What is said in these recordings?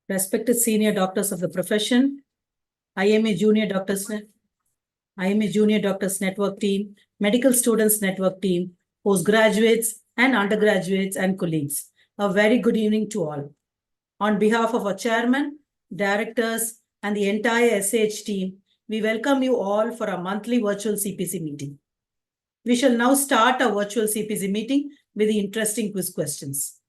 respected senior doctors of the profession, IMA Junior Doctors Network team, medical students network team, postgraduates and undergraduates and colleagues. A very good evening to all. On behalf of our chairman, directors, and the entire SH team, we welcome you all for our monthly virtual CPC meeting. We shall now start our virtual CPC meeting with the interesting quiz questions.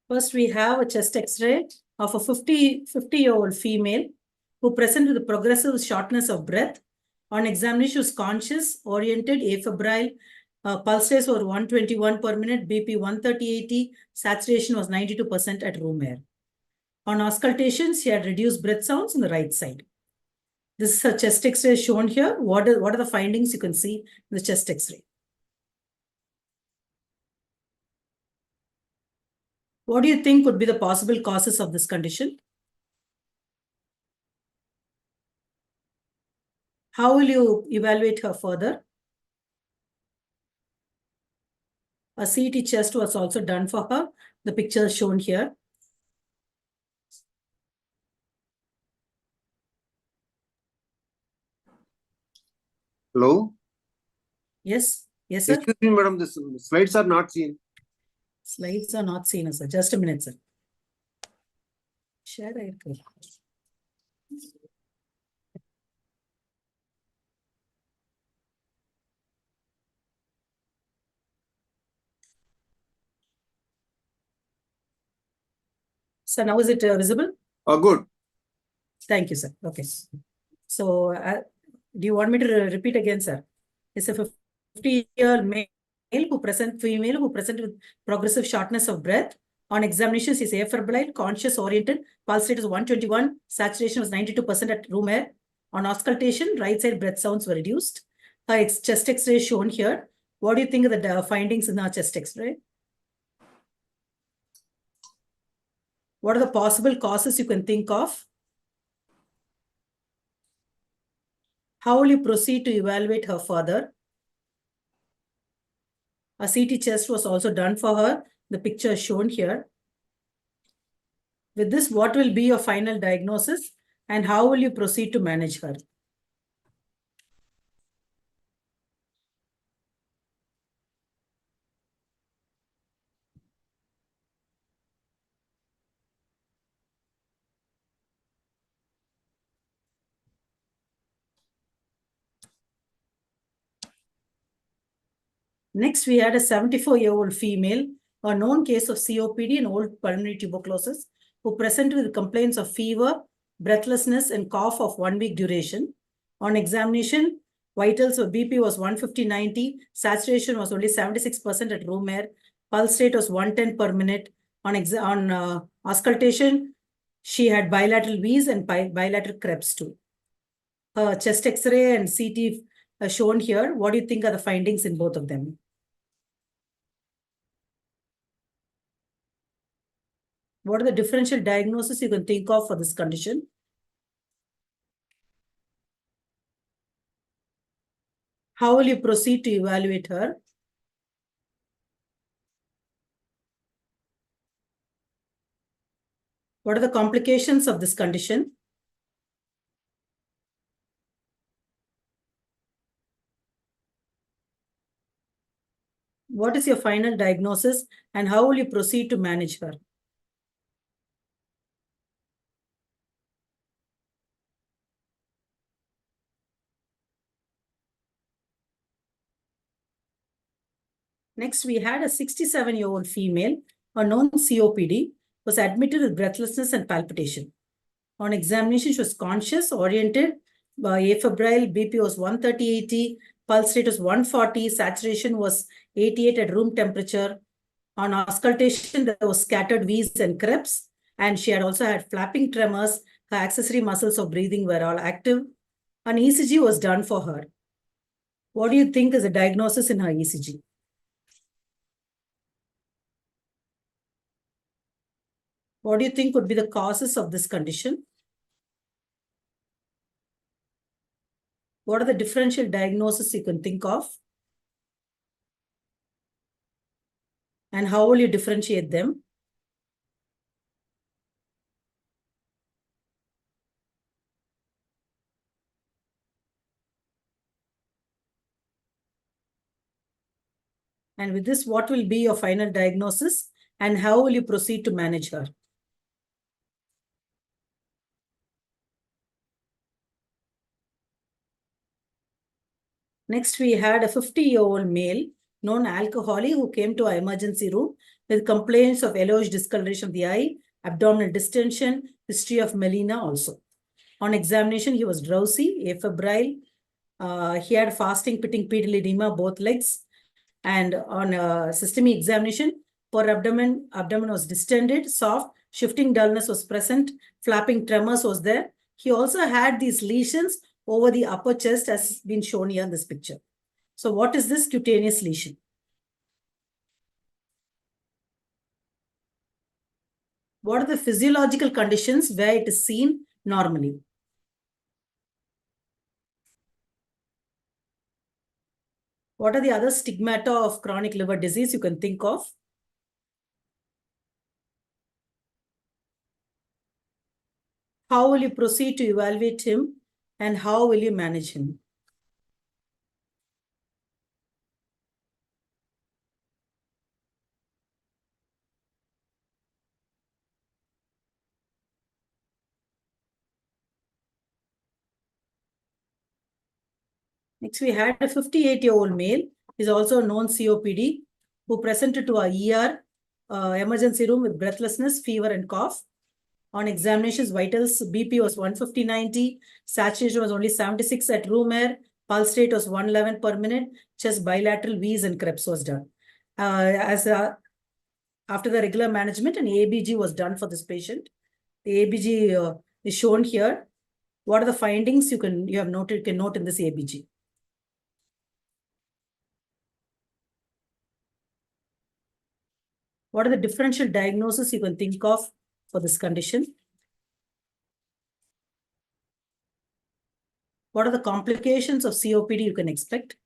First, we have a chest X-ray of a 50-year-old female who presented with progressive shortness of breath. On examination, she was conscious, oriented, afebrile, pulse rates were 121 per minute, BP 130/80, saturation was 92% at room air. On auscultation, she had reduced breath sounds on the right side. This is her chest X-ray shown here. What are the findings you can see in the chest X-ray? What do you think could be the possible causes of this condition? How will you evaluate her further? A CT chest was also done for her. The picture is shown here. Hello? Yes, yes, sir. Excuse me, madam, the slides are not seen. Slides are not seen, sir. Just a minute, sir. Share it. So now is it visible? Oh, good. Thank you, sir. Okay. So do you want me to repeat again, sir? It's a 50-year female who present with progressive shortness of breath. On examination, she is afebrile, conscious, oriented. Pulse rate is 121. Saturation was 92% at room air. On auscultation, right side breath sounds were reduced. Her chest X-ray is shown here. What do you think of the findings in our chest X-ray? What are the possible causes you can think of? How will you proceed to evaluate her further? A CT chest was also done for her. The picture is shown here. With this, what will be your final diagnosis and how will you proceed to manage her? Next, we had a 74-year-old female, a known case of COPD and old pulmonary tuberculosis, who presented with complaints of fever, breathlessness, and cough of 1 week duration. On examination, vitals or BP was 150/90, saturation was only 76% at room air, pulse rate was 110 per minute. On auscultation, she had bilateral wheeze and bilateral Krebs too. Chest X-ray and CT are shown here. What do you think are the findings in both of them? What are the differential diagnoses you can think of for this condition? How will you proceed to evaluate her? What are the complications of this condition? What is your final diagnosis and how will you proceed to manage her? Next, we had a 67-year-old female, a known COPD, was admitted with breathlessness and palpitation. On examination, she was conscious, oriented, afebrile, BP was 130/80, pulse rate was 140, saturation was 88 at room temperature. On auscultation, there was scattered wheeze and Krebs, and she had also had flapping tremors. Her accessory muscles of breathing were all active. An ECG was done for her. What do you think is the diagnosis in her ECG? What do you think would be the causes of this condition? What are the differential diagnoses you can think of? And how will you differentiate them? And with this, what will be your final diagnosis and how will you proceed to manage her? Next, we had a 50-year-old male, known alcoholic, who came to our emergency room with complaints of yellowish discoloration of the eye, abdominal distension, history of melena also. On examination, he was drowsy, afebrile. He had fasting, pitting, pedal edema, both legs. And on systemic examination, for abdomen was distended, soft, shifting dullness was present, flapping tremors was there. He also had these lesions over the upper chest as been shown here in this picture. So what is this cutaneous lesion? What are the physiological conditions where it is seen normally? What are the other stigmata of chronic liver disease you can think of? How will you proceed to evaluate him and how will you manage him? Next, we had a 58-year-old male. He's also a known COPD who presented to our ER emergency room with breathlessness, fever, and cough. On examinations, vitals, BP was 150/90, saturation was only 76 at room air, pulse rate was 111 per minute, chest bilateral wheeze and Krebs was done. After the regular management, an ABG was done for this patient. The ABG is shown here. What are the findings you can note in this ABG? What are the differential diagnoses you can think of for this condition? What are the complications of COPD you can expect?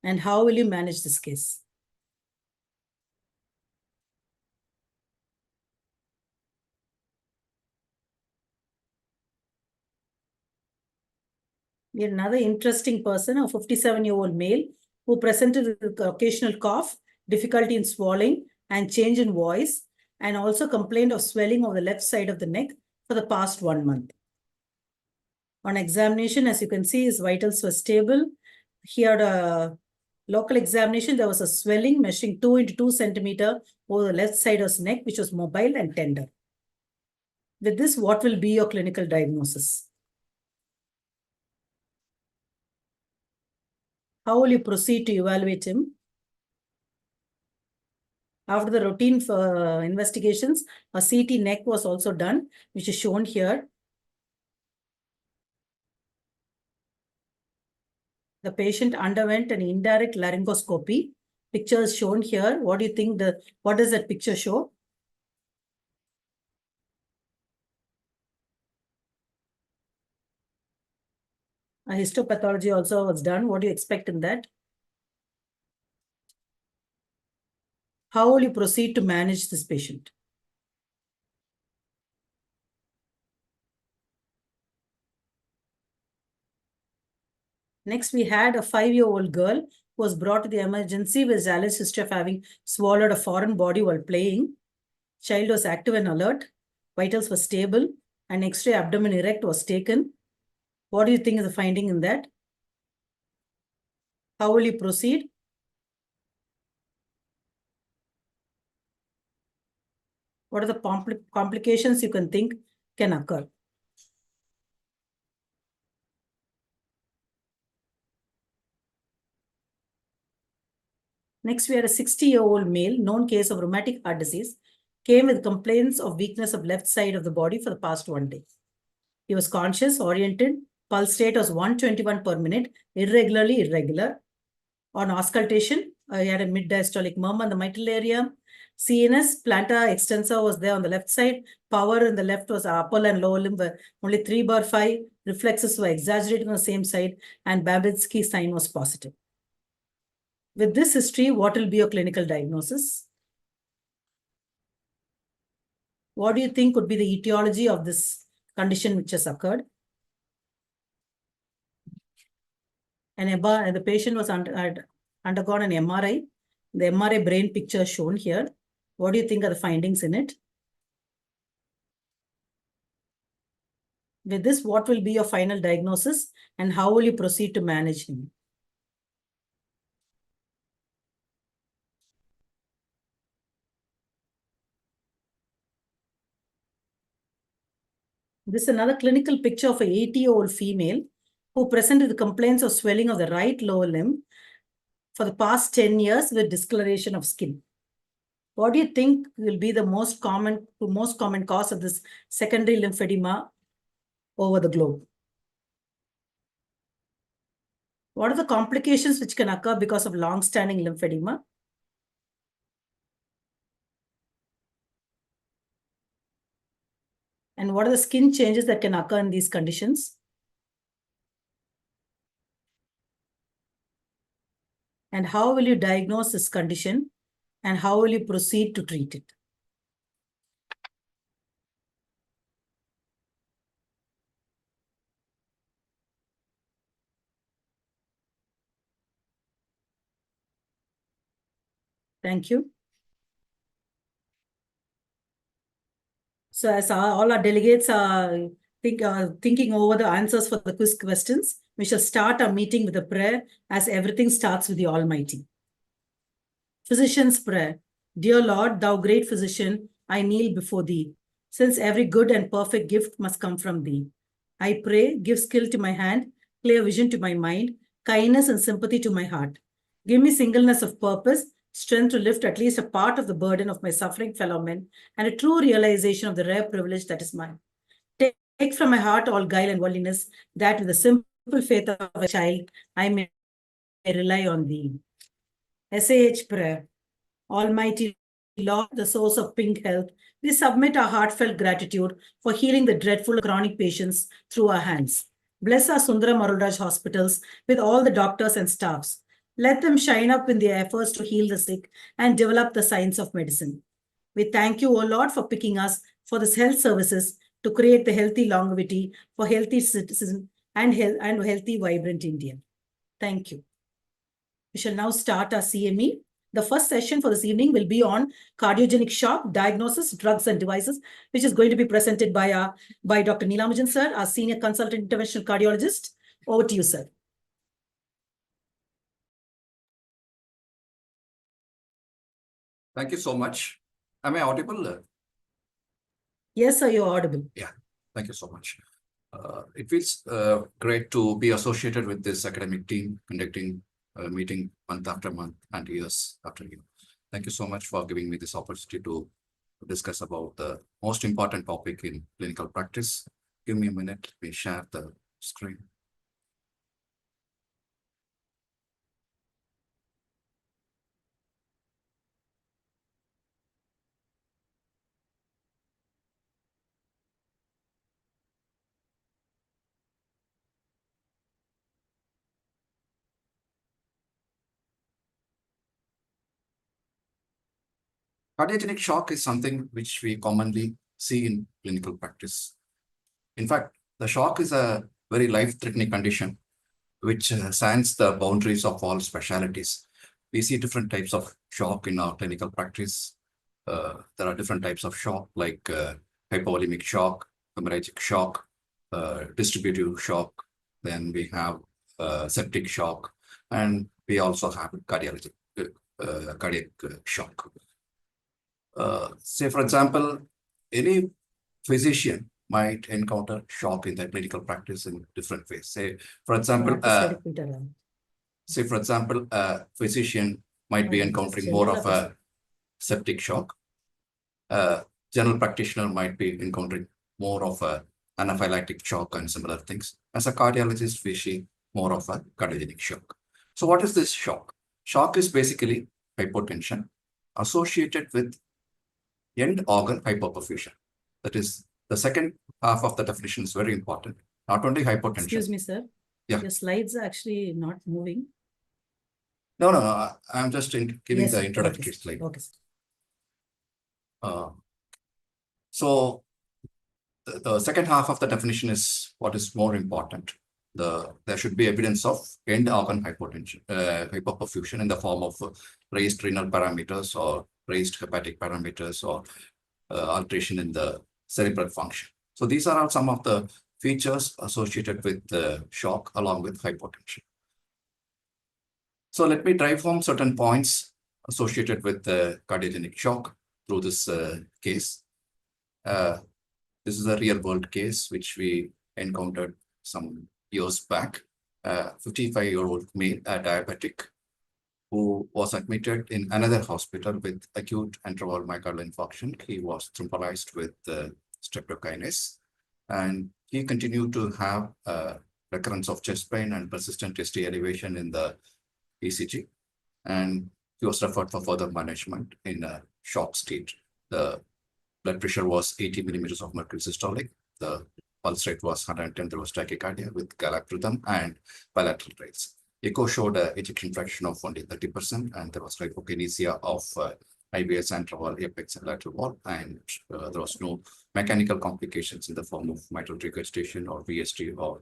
And how will you manage this case? We had another interesting person, a 57-year-old male, who presented with occasional cough, difficulty in swallowing, and change in voice, and also complained of swelling on the left side of the neck for the past 1 month. On examination, as you can see, his vitals were stable. He had a local examination. There was a swelling measuring 2 into 2 centimeter over the left side of his neck, which was mobile and tender. With this, what will be your clinical diagnosis? How will you proceed to evaluate him? After the routine investigations, a CT neck was also done, which is shown here. The patient underwent an indirect laryngoscopy. Picture is shown here. What do you think what does that picture show? A histopathology also was done. What do you expect in that? How will you proceed to manage this patient? Next, we had a 5-year-old girl who was brought to the emergency with alleged history of having swallowed a foreign body while playing. Child was active and alert. Vitals were stable. An X-ray abdomen erect was taken. What do you think is the finding in that? How will you proceed? What are the complications you can think can occur? Next, we had a 60-year-old male, known case of rheumatic heart disease, came with complaints of weakness of left side of the body for the past 1 day. He was conscious, oriented, pulse rate was 121 per minute, irregularly irregular. On auscultation, he had a mid-diastolic murmur in the mitral area. CNS, plantar extensor was there on the left side. Power in the left was upper and lower limb were only 3/5. Reflexes were exaggerated on the same side, and Babinski sign was positive. With this history, what will be your clinical diagnosis? What do you think could be the etiology of this condition which has occurred? The patient was had undergone an MRI. The MRI brain picture shown here. What do you think are the findings in it? With this, what will be your final diagnosis and how will you proceed to manage him? This is another clinical picture of an 80-year-old female who presented with complaints of swelling of the right lower limb for the past 10 years with discoloration of skin. What do you think will be the most common cause of this secondary lymphedema over the globe? What are the complications which can occur because of long-standing lymphedema? And what are the skin changes that can occur in these conditions? And how will you diagnose this condition? And how will you proceed to treat it? Thank you. So as all our delegates are thinking over the answers for the quiz questions, we shall start our meeting with a prayer as everything starts with the Almighty. Physician's prayer. Dear Lord, thou great physician, I kneel before thee, since every good and perfect gift must come from thee. I pray, give skill to my hand, clear vision to my mind, kindness and sympathy to my heart. Give me singleness of purpose, strength to lift at least a part of the burden of my suffering fellow men, and a true realization of the rare privilege that is mine. Take from my heart all guile and worldliness, that with the simple faith of a child, I may rely on thee. SAH prayer. Almighty Lord, the source of pink health, we submit our heartfelt gratitude for healing the dreadful chronic patients through our hands. Bless our Sundaram Arulrhaj hospitals with all the doctors and staffs. Let them shine up in their efforts to heal the sick and develop the science of medicine. We thank you, O Lord, for picking us for this health services to create the healthy longevity for healthy citizens and healthy, vibrant India. Thank you. We shall now start our CME. The first session for this evening will be on cardiogenic shock, diagnosis, drugs and devices, which is going to be presented by Dr. Neelamajan sir, our senior consultant interventional cardiologist. Over to you, sir. Thank you so much. Am I audible? Yes, sir, you're audible. Yeah, thank you so much. It feels great to be associated with this academic team conducting a meeting month after month and years after year. Thank you so much for giving me this opportunity to discuss about the most important topic in clinical practice. Give me a minute, let me share the screen. Cardiogenic shock is something which we commonly see in clinical practice. In fact, the shock is a very life-threatening condition which spans the boundaries of all specialties. We see different types of shock in our clinical practice. There are different types of shock like hypovolemic shock, hemorrhagic shock, distributive shock. Then we have septic shock, and we also have cardiac shock. Say, for example, any physician might encounter shock in their clinical practice in different ways. Say, for example, a physician might be encountering more of a septic shock. General practitioner might be encountering more of a anaphylactic shock and similar things. As a cardiologist, we see more of a cardiogenic shock. So what is this shock? Shock is basically hypotension associated with end organ hypoperfusion. That is, the second half of the definition is very important. Not only hypotension. Excuse me, sir. Yeah. Your slides are actually not moving. No, I'm just giving Yes, the okay, introductory slide. Okay, sir. So the second half of the definition is what is more important. There should be evidence of end organ hypotension, hypoperfusion in the form of raised renal parameters or raised hepatic parameters or alteration in the cerebral function. So these are all some of the features associated with the shock along with hypotension. So let me drive home certain points associated with the cardiogenic shock through this case. This is a real world case which we encountered some years back. 55-year-old male, a diabetic, who was admitted in another hospital with acute interval myocardial infarction. He was thrombolized with streptokinase, and he continued to have recurrence of chest pain and persistent ST elevation in the ECG, and he was referred for further management in a shock state. The blood pressure was 80 millimeters of mercury systolic. The pulse rate was 110. There was tachycardia with gallop rhythm and bilateral rates. Echo showed an ejection fraction of only 30%, and there was hypokinesia of IBS interval, apex, and lateral wall, and there was no mechanical complications in the form of mitral regurgitation or VST or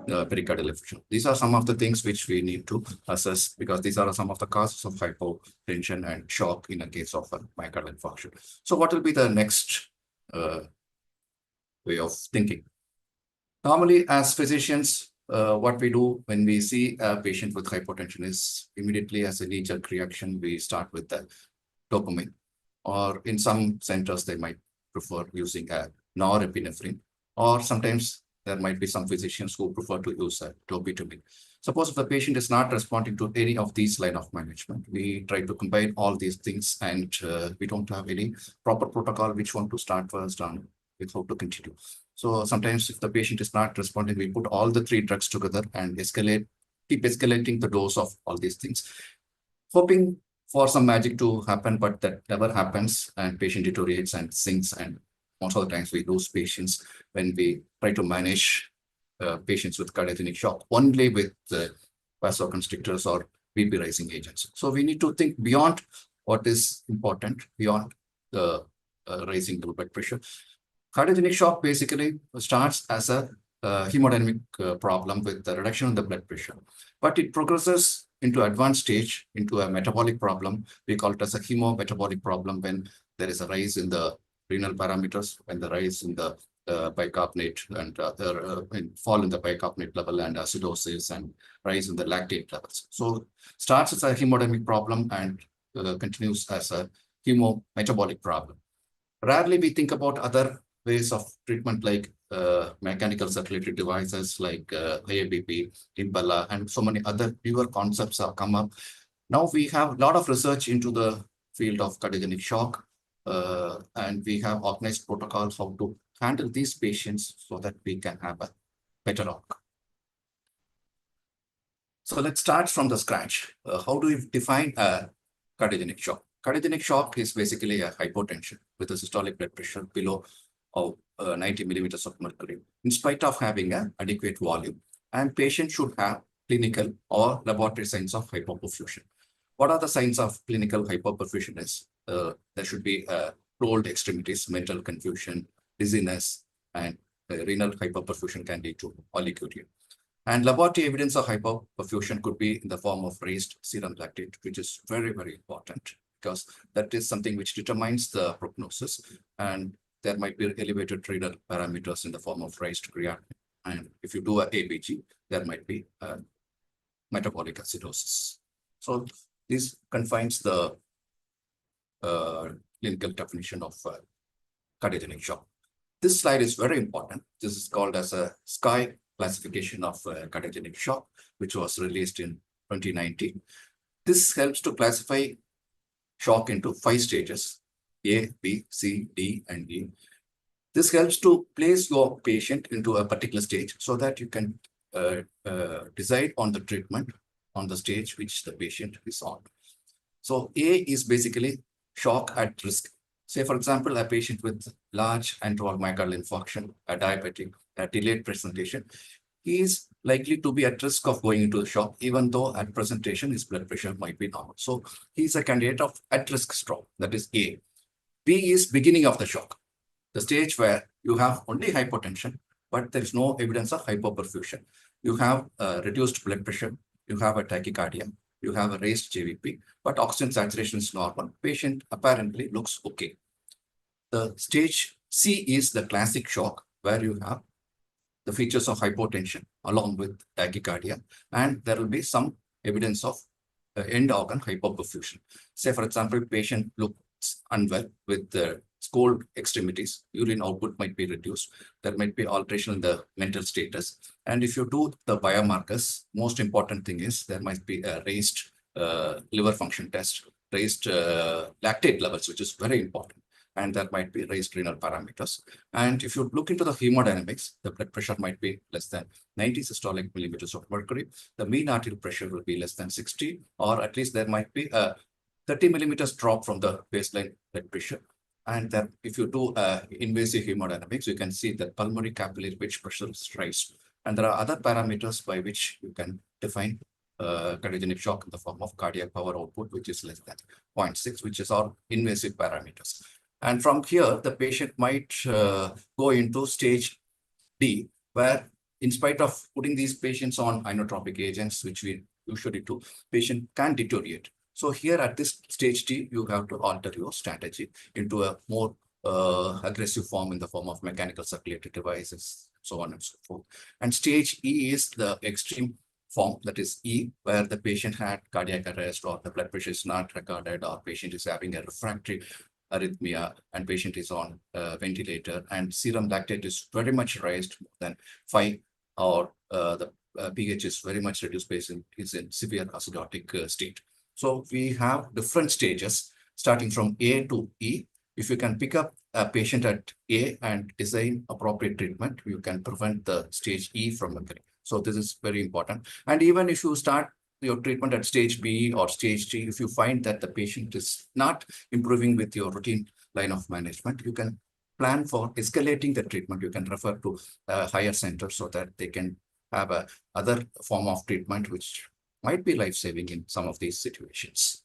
pericardial effusion. These are some of the things which we need to assess, because these are some of the causes of hypotension and shock in a case of a myocardial infarction. So what will be the next way of thinking? Normally, as physicians, what we do when we see a patient with hypotension is immediately, as a knee-jerk reaction, we start with the dopamine, or in some centers, they might prefer using a norepinephrine, or sometimes there might be some physicians who prefer to use a dobutamine. Suppose if the patient is not responding to any of these line of management, we try to combine all these things, and we don't have any proper protocol which one to start first and with how to continue. So sometimes if the patient is not responding, we put all the three drugs together and keep escalating the dose of all these things, hoping for some magic to happen, but that never happens, and patient deteriorates and sinks, and most of the times we lose patients when we try to manage patients with cardiogenic shock only with vasoconstrictors or BP rising agents. So we need to think beyond what is important, beyond the raising the blood pressure. Cardiogenic shock basically starts as a hemodynamic problem with the reduction in the blood pressure, but it progresses into advanced stage, into a metabolic problem. We call it as a hemometabolic problem when there is a rise in the renal parameters, when the rise in the bicarbonate and fall in the bicarbonate level and acidosis, and rise in the lactate levels. So starts as a hemodynamic problem and continues as a hemometabolic problem. Rarely we think about other ways of treatment like mechanical circulatory devices like AABP, Impella, and so many other newer concepts have come up. Now we have a lot of research into the field of cardiogenic shock, and we have organized protocols how to handle these patients so that we can have a better outcome. So let's start from the scratch. How do we define a cardiogenic shock? Cardiogenic shock is basically a hypotension with a systolic blood pressure below 90 millimeters of mercury, in spite of having an adequate volume, and patient should have clinical or laboratory signs of hypoperfusion. What are the signs of clinical hypoperfusion? Is there should be rolled extremities, mental confusion, dizziness, and renal hypoperfusion can lead to oliguria. And laboratory evidence of hypoperfusion could be in the form of raised serum lactate, which is very, very important because that is something which determines the prognosis. And there might be elevated renal parameters in the form of raised creatinine. And if you do a ABG, there might be metabolic acidosis. So this confines the clinical definition of cardiogenic shock. This slide is very important. This is called as a SKY classification of cardiogenic shock, which was released in 2019. This helps to classify shock into 5 stages: A, B, C, D, and E. This helps to place your patient into a particular stage so that you can decide on the treatment on the stage which the patient is on. So A is basically shock at risk. Say, for example, a patient with large antral myocardial infarction, a diabetic, a delayed presentation, he is likely to be at risk of going into the shock, even though at presentation his blood pressure might be normal. So he is a candidate of at-risk stroke. That is A. B is beginning of the shock, the stage where you have only hypotension, but there is no evidence of hypoperfusion. You have reduced blood pressure, you have a tachycardia, you have a raised JVP, but oxygen saturation is normal. Patient apparently looks okay. The stage C is the classic shock, where you have the features of hypotension along with tachycardia, and there will be some evidence of end organ hypoperfusion. Say, for example, patient looks unwell with the cold extremities, urine output might be reduced. There might be alteration in the mental status. And if you do the biomarkers, most important thing is there might be a raised liver function test, raised lactate levels, which is very important. And there might be raised renal parameters. And if you look into the hemodynamics, the blood pressure might be less than 90 systolic millimeters of mercury. The mean arterial pressure will be less than 60, or at least there might be a 30 millimeters drop from the baseline blood pressure. And then if you do invasive hemodynamics, you can see that pulmonary capillary wedge pressure is raised. And there are other parameters by which you can define cardiogenic shock in the form of cardiac power output, which is less than 0.6, which is all invasive parameters. And from here, the patient might go into stage D, where in spite of putting these patients on inotropic agents, which we usually do, patient can deteriorate. So here at this stage D, you have to alter your strategy into a more aggressive form in the form of mechanical circulatory devices, so on and so forth. And stage E is the extreme form, that is E, where the patient had cardiac arrest or the blood pressure is not recorded, or patient is having a refractory arrhythmia and patient is on ventilator and serum lactate is very much raised, more than 5, or the pH is very much reduced, patient is in severe acidotic state. So we have different stages starting from A to E. If you can pick up a patient at A and design appropriate treatment, you can prevent the stage E from occurring. So this is very important. And even if you start your treatment at stage B or stage G, if you find that the patient is not improving with your routine line of management, you can plan for escalating the treatment. You can refer to a higher center so that they can have a other form of treatment, which might be life-saving in some of these situations.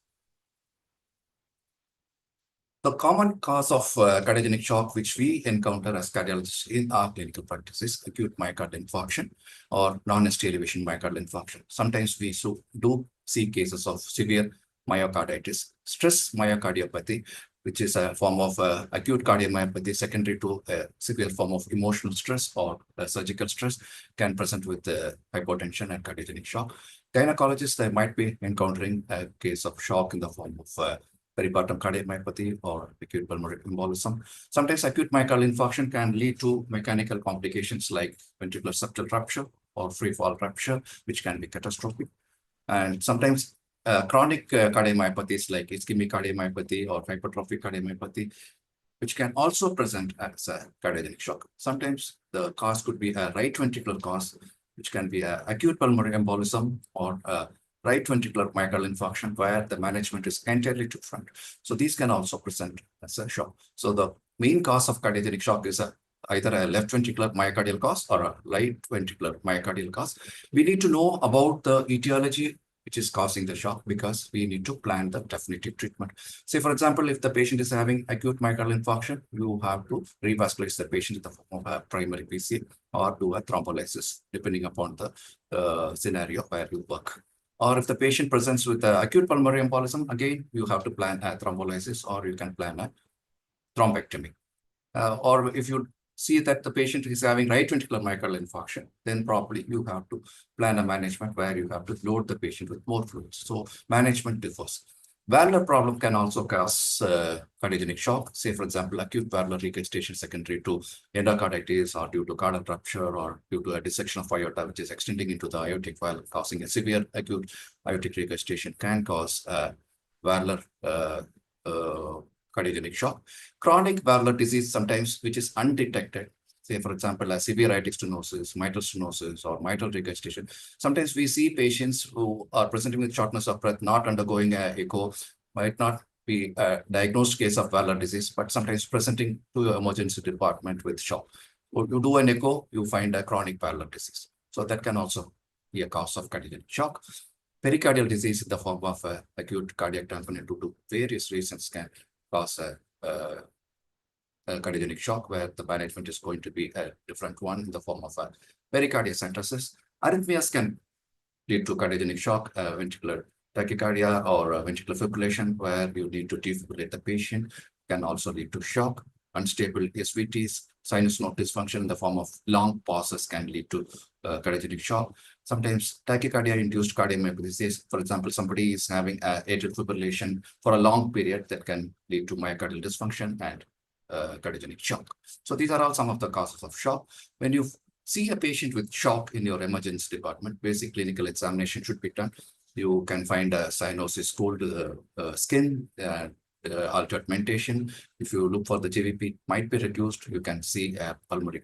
The common cause of cardiogenic shock, which we encounter as cardiologists in our clinical practice, is acute myocardial infarction or non-ST elevation myocardial infarction. Sometimes we do see cases of severe myocarditis, stress myocardiopathy, which is a form of acute cardiomyopathy secondary to a severe form of emotional stress or surgical stress, can present with hypotension and cardiogenic shock. Gynecologists, they might be encountering a case of shock in the form of peripartum cardiomyopathy or acute pulmonary embolism. Sometimes acute myocardial infarction can lead to mechanical complications like ventricular septal rupture or free fall rupture, which can be catastrophic. And sometimes chronic cardiomyopathies like ischemic cardiomyopathy or hypertrophic cardiomyopathy, which can also present as a cardiogenic shock. Sometimes the cause could be a right ventricular cause, which can be an acute pulmonary embolism or a right ventricular myocardial infarction, where the management is entirely different. So these can also present as a shock. So the main cause of cardiogenic shock is either a left ventricular myocardial cause or a right ventricular myocardial cause. We need to know about the etiology which is causing the shock, because we need to plan the definitive treatment. Say, for example, if the patient is having acute myocardial infarction, you have to revascularize the patient in the form of a primary PC or do a thrombolysis, depending upon the scenario where you work. Or if the patient presents with acute pulmonary embolism, again, you have to plan a thrombolysis, or you can plan a thrombectomy. Or if you see that the patient is having right ventricular myocardial infarction, then probably you have to plan a management where you have to load the patient with more fluids. So management differs. Valvular problem can also cause cardiogenic shock. Say, for example, acute valvular regurgitation secondary to endocarditis or due to cardiac rupture or due to a dissection of aorta, which is extending into the aortic valve, causing a severe acute aortic regurgitation, can cause valvular cardiogenic shock. Chronic valvular disease, sometimes which is undetected, say for example, a severe aortic stenosis, mitral stenosis, or mitral regurgitation. Sometimes we see patients who are presenting with shortness of breath, not undergoing an echo, might not be a diagnosed case of valvular disease, but sometimes presenting to your emergency department with shock. When you do an echo, you find a chronic valvular disease. So that can also be a cause of cardiogenic shock. Pericardial disease in the form of acute cardiac tamponade due to various reasons can cause a cardiogenic shock, where the management is going to be a different one in the form of a pericardiocentesis. Arrhythmias can lead to cardiogenic shock, ventricular tachycardia, or ventricular fibrillation, where you need to defibrillate the patient, can also lead to shock. Unstable SVTs, sinus node dysfunction in the form of long pauses can lead to cardiogenic shock. Sometimes tachycardia-induced cardiomyopathy, for example, somebody is having atrial fibrillation for a long period, that can lead to myocardial dysfunction and cardiogenic shock. So these are all some of the causes of shock. When you see a patient with shock in your emergency department, basic clinical examination should be done. You can find a cyanosis, cold skin, altered mentation. If you look for the GVP, might be reduced. You can see pulmonary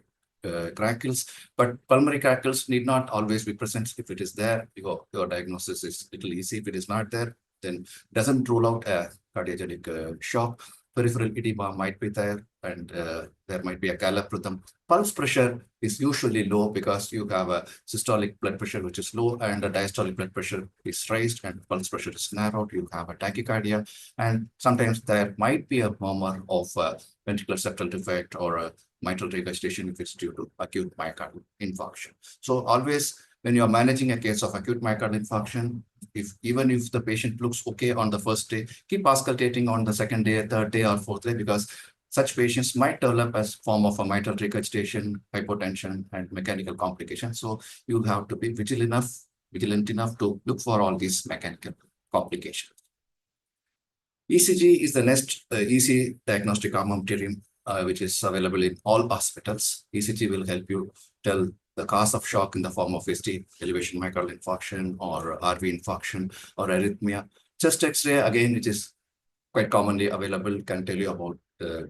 crackles, but pulmonary crackles need not always be present. If it is there, your diagnosis is little easy. If it is not there, then doesn't rule out a cardiogenic shock. Peripheral edema might be there, and there might be a gallop rhythm. Pulse pressure is usually low because you have a systolic blood pressure which is low, and a diastolic blood pressure is raised, and pulse pressure is narrowed. You have a tachycardia, and sometimes there might be a murmur of ventricular septal defect or a mitral regurgitation if it's due to acute myocardial infarction. So always, when you're managing a case of acute myocardial infarction, even if the patient looks okay on the first day, keep auscultating on the second day, third day, or fourth day, because such patients might develop as form of a mitral regurgitation, hypotension, and mechanical complications. So you have to be vigilant enough to look for all these mechanical complications. ECG is the next easy diagnostic armamentarium, which is available in all hospitals. ECG will help you tell the cause of shock in the form of ST, elevation myocardial infarction, or RV infarction, or arrhythmia. Chest X-ray, again, which is quite commonly available, can tell you about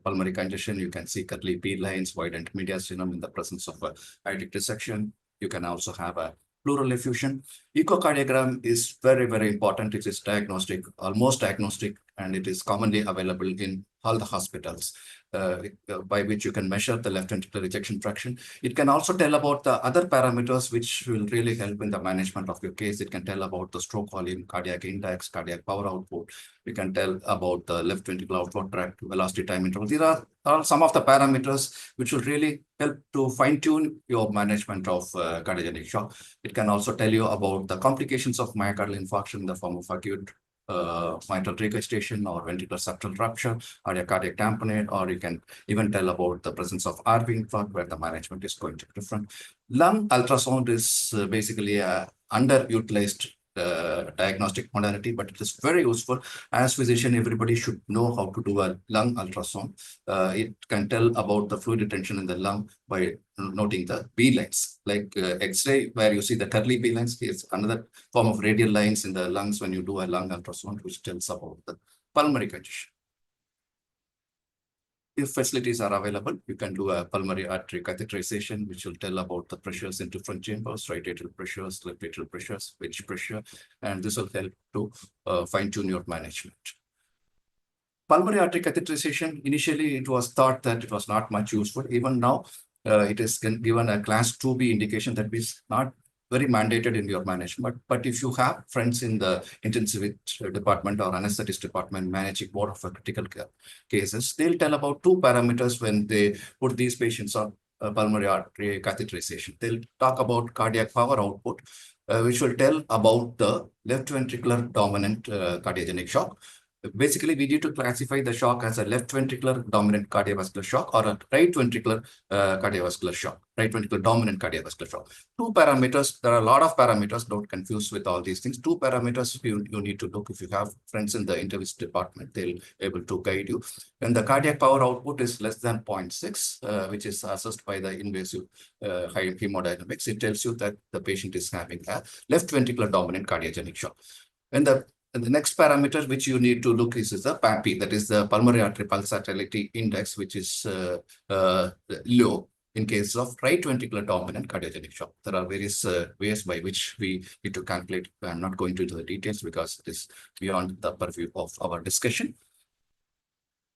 pulmonary congestion. You can see curly P lines, widened mediastinum in the presence of a aortic dissection. You can also have a pleural effusion. Echocardiogram is very, very important. It is diagnostic, almost diagnostic, and it is commonly available in all the hospitals, by which you can measure the left ventricular ejection fraction. It can also tell about the other parameters which will really help in the management of your case. It can tell about the stroke volume, cardiac index, cardiac power output. We can tell about the left ventricular outflow tract, velocity time interval. These are some of the parameters which will really help to fine-tune your management of cardiogenic shock. It can also tell you about the complications of myocardial infarction in the form of acute mitral regurgitation or ventricular septal rupture, or a cardiac tamponade, or you can even tell about the presence of RV infarct, where the management is going to be different. Lung ultrasound is basically a underutilized diagnostic modality, but it is very useful. As physician, everybody should know how to do a lung ultrasound. It can tell about the fluid retention in the lung by noting the B lines. Like X-ray, where you see the curly B lines, is another form of radial lines in the lungs when you do a lung ultrasound, which tells about the pulmonary condition. If facilities are available, you can do a pulmonary artery catheterization, which will tell about the pressures in different chambers, right atrial pressures, left atrial pressures, wedge pressure, and this will help to fine-tune your management. Pulmonary artery catheterization, initially it was thought that it was not much useful. Even now, it is given a class 2B indication that is not very mandated in your management. But if you have friends in the intensive department or anesthetist department managing more of a critical care cases, they'll tell about two parameters when they put these patients on pulmonary artery catheterization. They'll talk about cardiac power output, which will tell about the left ventricular dominant cardiogenic shock. Basically, we need to classify the shock as a left ventricular dominant cardiovascular shock or a right ventricular cardiovascular shock, right ventricular dominant cardiovascular shock. Two parameters, there are a lot of parameters, don't confuse with all these things. Two parameters you need to look. If you have friends in the internist department, they'll be able to guide you. When the cardiac power output is less than 0.6, which is assessed by the invasive high hemodynamics, it tells you that the patient is having a left ventricular dominant cardiogenic shock. When the the next parameter which you need to look is the PAPI, that is the pulmonary artery pulsatility index, which is low in case of right ventricular dominant cardiogenic shock. There are various ways by which we need to calculate. I'm not going into the details because it is beyond the purview of our discussion.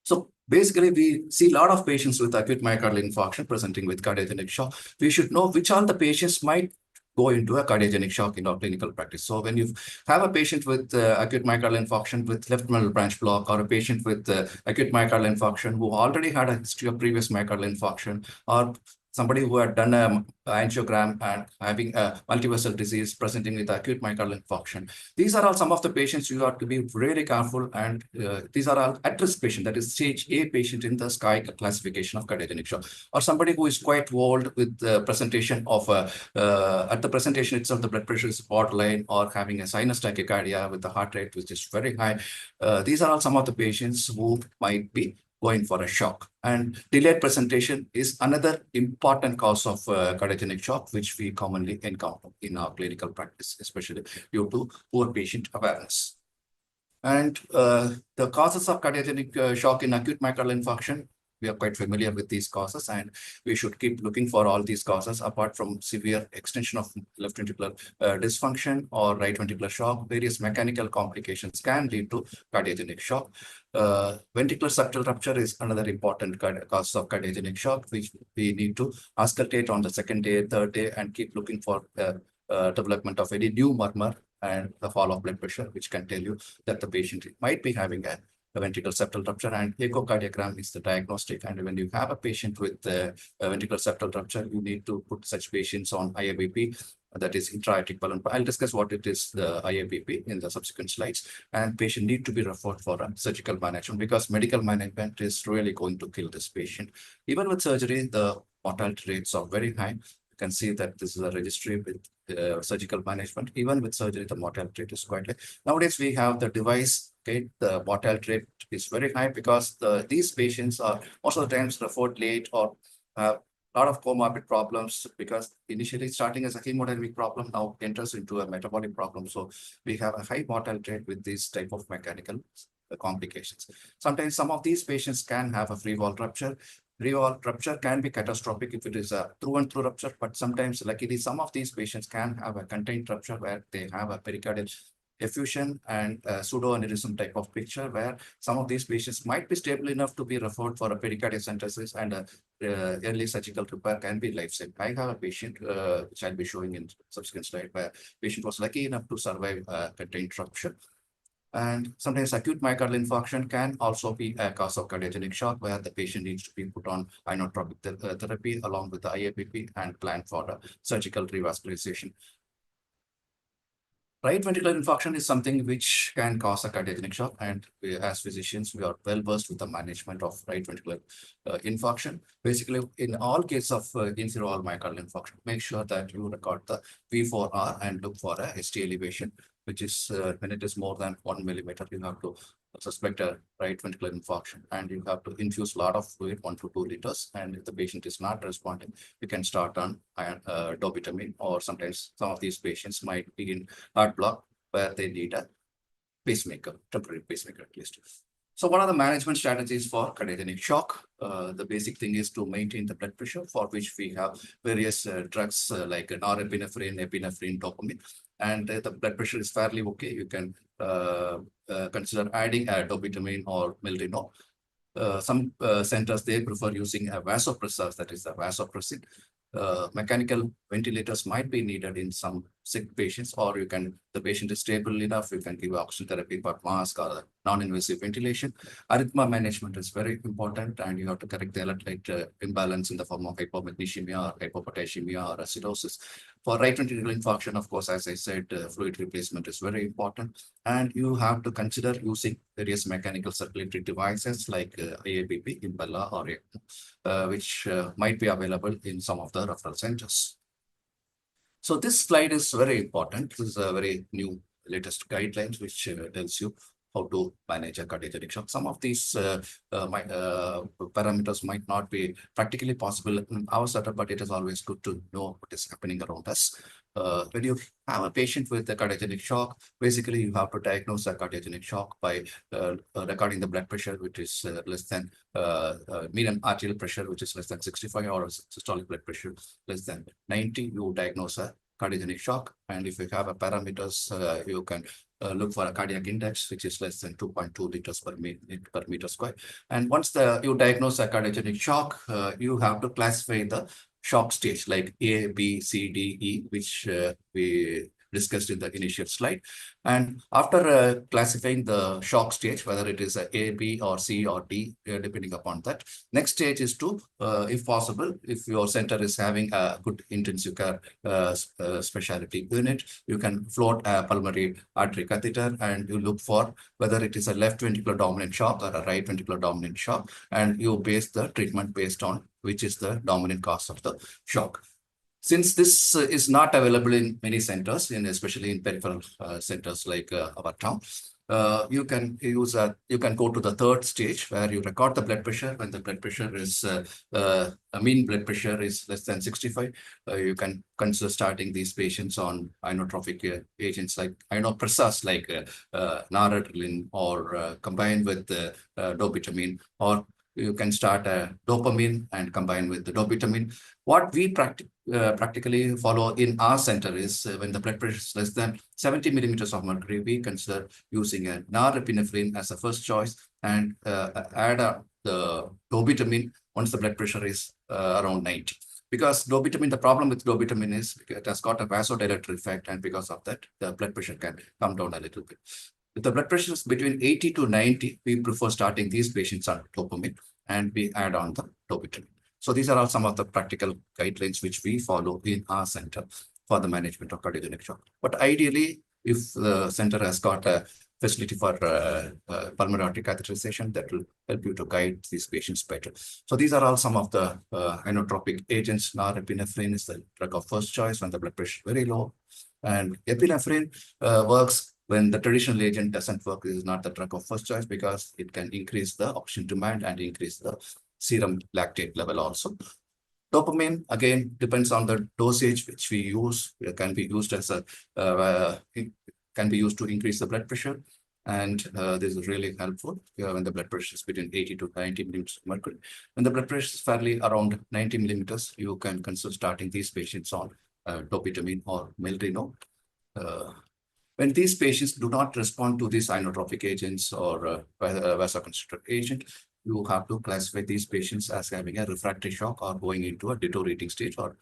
So basically, we see a lot of patients with acute myocardial infarction presenting with cardiogenic shock. We should know which all the patients might go into a cardiogenic shock in our clinical practice. So when you have a patient with acute myocardial infarction with left middle branch block, or a patient with acute myocardial infarction who already had a history of previous myocardial infarction, or somebody who had done an angiogram and having a multivessel disease presenting with acute myocardial infarction. These are all some of the patients you have to be really careful, and these are all at-risk patients, that is stage A patient in the SCAI classification of cardiogenic shock, or somebody who is quite old with the presentation of at the presentation itself, the blood pressure is borderline, or having a sinus tachycardia with the heart rate which is very high. These are all some of the patients who might be going for a shock. And delayed presentation is another important cause of cardiogenic shock, which we commonly encounter in our clinical practice, especially due to poor patient awareness. And the causes of cardiogenic shock in acute myocardial infarction, we are quite familiar with these causes, and we should keep looking for all these causes. Apart from severe extension of left ventricular dysfunction or right ventricular shock, various mechanical complications can lead to cardiogenic shock. Ventricular septal rupture is another important cause of cardiogenic shock, which we need to auscultate on the second day, third day, and keep looking for development of any new murmur and the fall of blood pressure, which can tell you that the patient might be having a ventricular septal rupture. And echocardiogram is the diagnostic. And when you have a patient with ventricular septal rupture, you need to put such patients on IABP, that is intra-aortic balloon. I'll discuss what it is, the IABP, in the subsequent slides. And patient need to be referred for a surgical management, because medical management is really going to kill this patient. Even with surgery, the mortality rates are very high. You can see that this is a registry with surgical management. Even with surgery, the mortality rate is quite high. Nowadays, we have the device. Okay, the mortality rate is very high because these patients are most of the times referred late, or have a lot of comorbid problems, because initially starting as a hemodynamic problem now enters into a metabolic problem. So we have a high mortality rate with these type of mechanical complications. Sometimes some of these patients can have a free wall rupture. Free wall rupture can be catastrophic if it is a through and through rupture, but sometimes luckily some of these patients can have a contained rupture where they have a pericardial effusion and pseudoaneurysm type of picture, where some of these patients might be stable enough to be referred for a pericardiocentesis, and early surgical repair can be life-saving. I have a patient, which I'll be showing in subsequent slide, where patient was lucky enough to survive a contained rupture. And sometimes acute myocardial infarction can also be a cause of cardiogenic shock, where the patient needs to be put on inotropic therapy along with the IABP and plan for a surgical revascularization. Right ventricular infarction is something which can cause a cardiogenic shock, and we, as physicians, we are well versed with the management of right ventricular infarction. Basically, in all cases of inferior myocardial infarction, make sure that you record the V4R and look for a ST elevation, which is when it is more than 1 millimeter, you have to suspect a right ventricular infarction, and you have to infuse a lot of fluid, 1 to 2 liters. And if the patient is not responding, you can start on dobutamine, or sometimes some of these patients might be in heart block where they need a pacemaker, temporary pacemaker at least. So what are the management strategies for cardiogenic shock? The basic thing is to maintain the blood pressure, for which we have various drugs like norepinephrine, epinephrine, dopamine. And the blood pressure is fairly okay. You can consider adding a dobutamine or milrinone. Some centers, they prefer using a vasopressor, that is the vasopressin. Mechanical ventilators might be needed in some sick patients, or you can, the patient is stable enough, you can give oxygen therapy by mask or non-invasive ventilation. Arrhythmia management is very important, and you have to correct the electrolyte imbalance in the form of hypomagnesemia or hypopotassiemia or acidosis. For right ventricular infarction, of course, as I said, fluid replacement is very important, and you have to consider using various mechanical circulatory devices like IABP, Impella, or which might be available in some of the referral centers. So this slide is very important. This is a very new latest guidelines which tells you how to manage a cardiogenic shock. Some of these parameters might not be practically possible in our setup, but it is always good to know what is happening around us. when you have a patient with a cardiogenic shock, basically you have to diagnose a cardiogenic shock by recording the blood pressure, which is less than median arterial pressure, which is less than 65, or systolic blood pressure less than 90. You diagnose a cardiogenic shock, and if you have a parameters, you can look for a cardiac index, which is less than 2.2 liters per meter square. And once you diagnose a cardiogenic shock, you have to classify the shock stage like A, B, C, D, E, which we discussed in the initial slide. And after classifying the shock stage, whether it is A, B, or C, or D, depending upon that, next stage is to, if possible, if your center is having a good intensive care specialty unit, you can float a pulmonary artery catheter and you look for whether it is a left ventricular dominant shock or a right ventricular dominant shock, and you base the treatment based on which is the dominant cause of the shock. Since this is not available in many centers, especially in peripheral centers like our town, you can go to the third stage where you record the blood pressure. When the blood pressure is a mean blood pressure is less than 65, you can consider starting these patients on inotropic agents like inopressors like noradrenaline, or combined with dobutamine, or you can start a dopamine and combine with the dobutamine. What we practically follow in our center is when the blood pressure is less than 70 millimeters of mercury, we consider using a norepinephrine as a first choice, and add the dobutamine once the blood pressure is around 90. Because dobutamine, the problem with dobutamine is it has got a vasodilator effect, and because of that, the blood pressure can come down a little bit. If the blood pressure is between 80 to 90, we prefer starting these patients on dopamine, and we add on the dobutamine. So these are all some of the practical guidelines which we follow in our center for the management of cardiogenic shock. But ideally, if the center has got a facility for pulmonary artery catheterization, that will help you to guide these patients better. So these are all some of the inotropic agents. Norepinephrine is the drug of first choice when the blood pressure is very low, and epinephrine works when the traditional agent doesn't work. It is not the drug of first choice because it can increase the oxygen demand and increase the serum lactate level also. Dopamine, again, depends on the dosage which we use. It can be used as a, it can be used to increase the blood pressure. And this is really helpful when the blood pressure is between 80 to 90 millimeters of mercury. When the blood pressure is fairly around 90 millimeters, you can consider starting these patients on dobutamine or Meldrino. When these patients do not respond to these inotropic agents or vasoconstrictor agent, you have to classify these patients as having a refractory shock or going into a deteriorating stage, or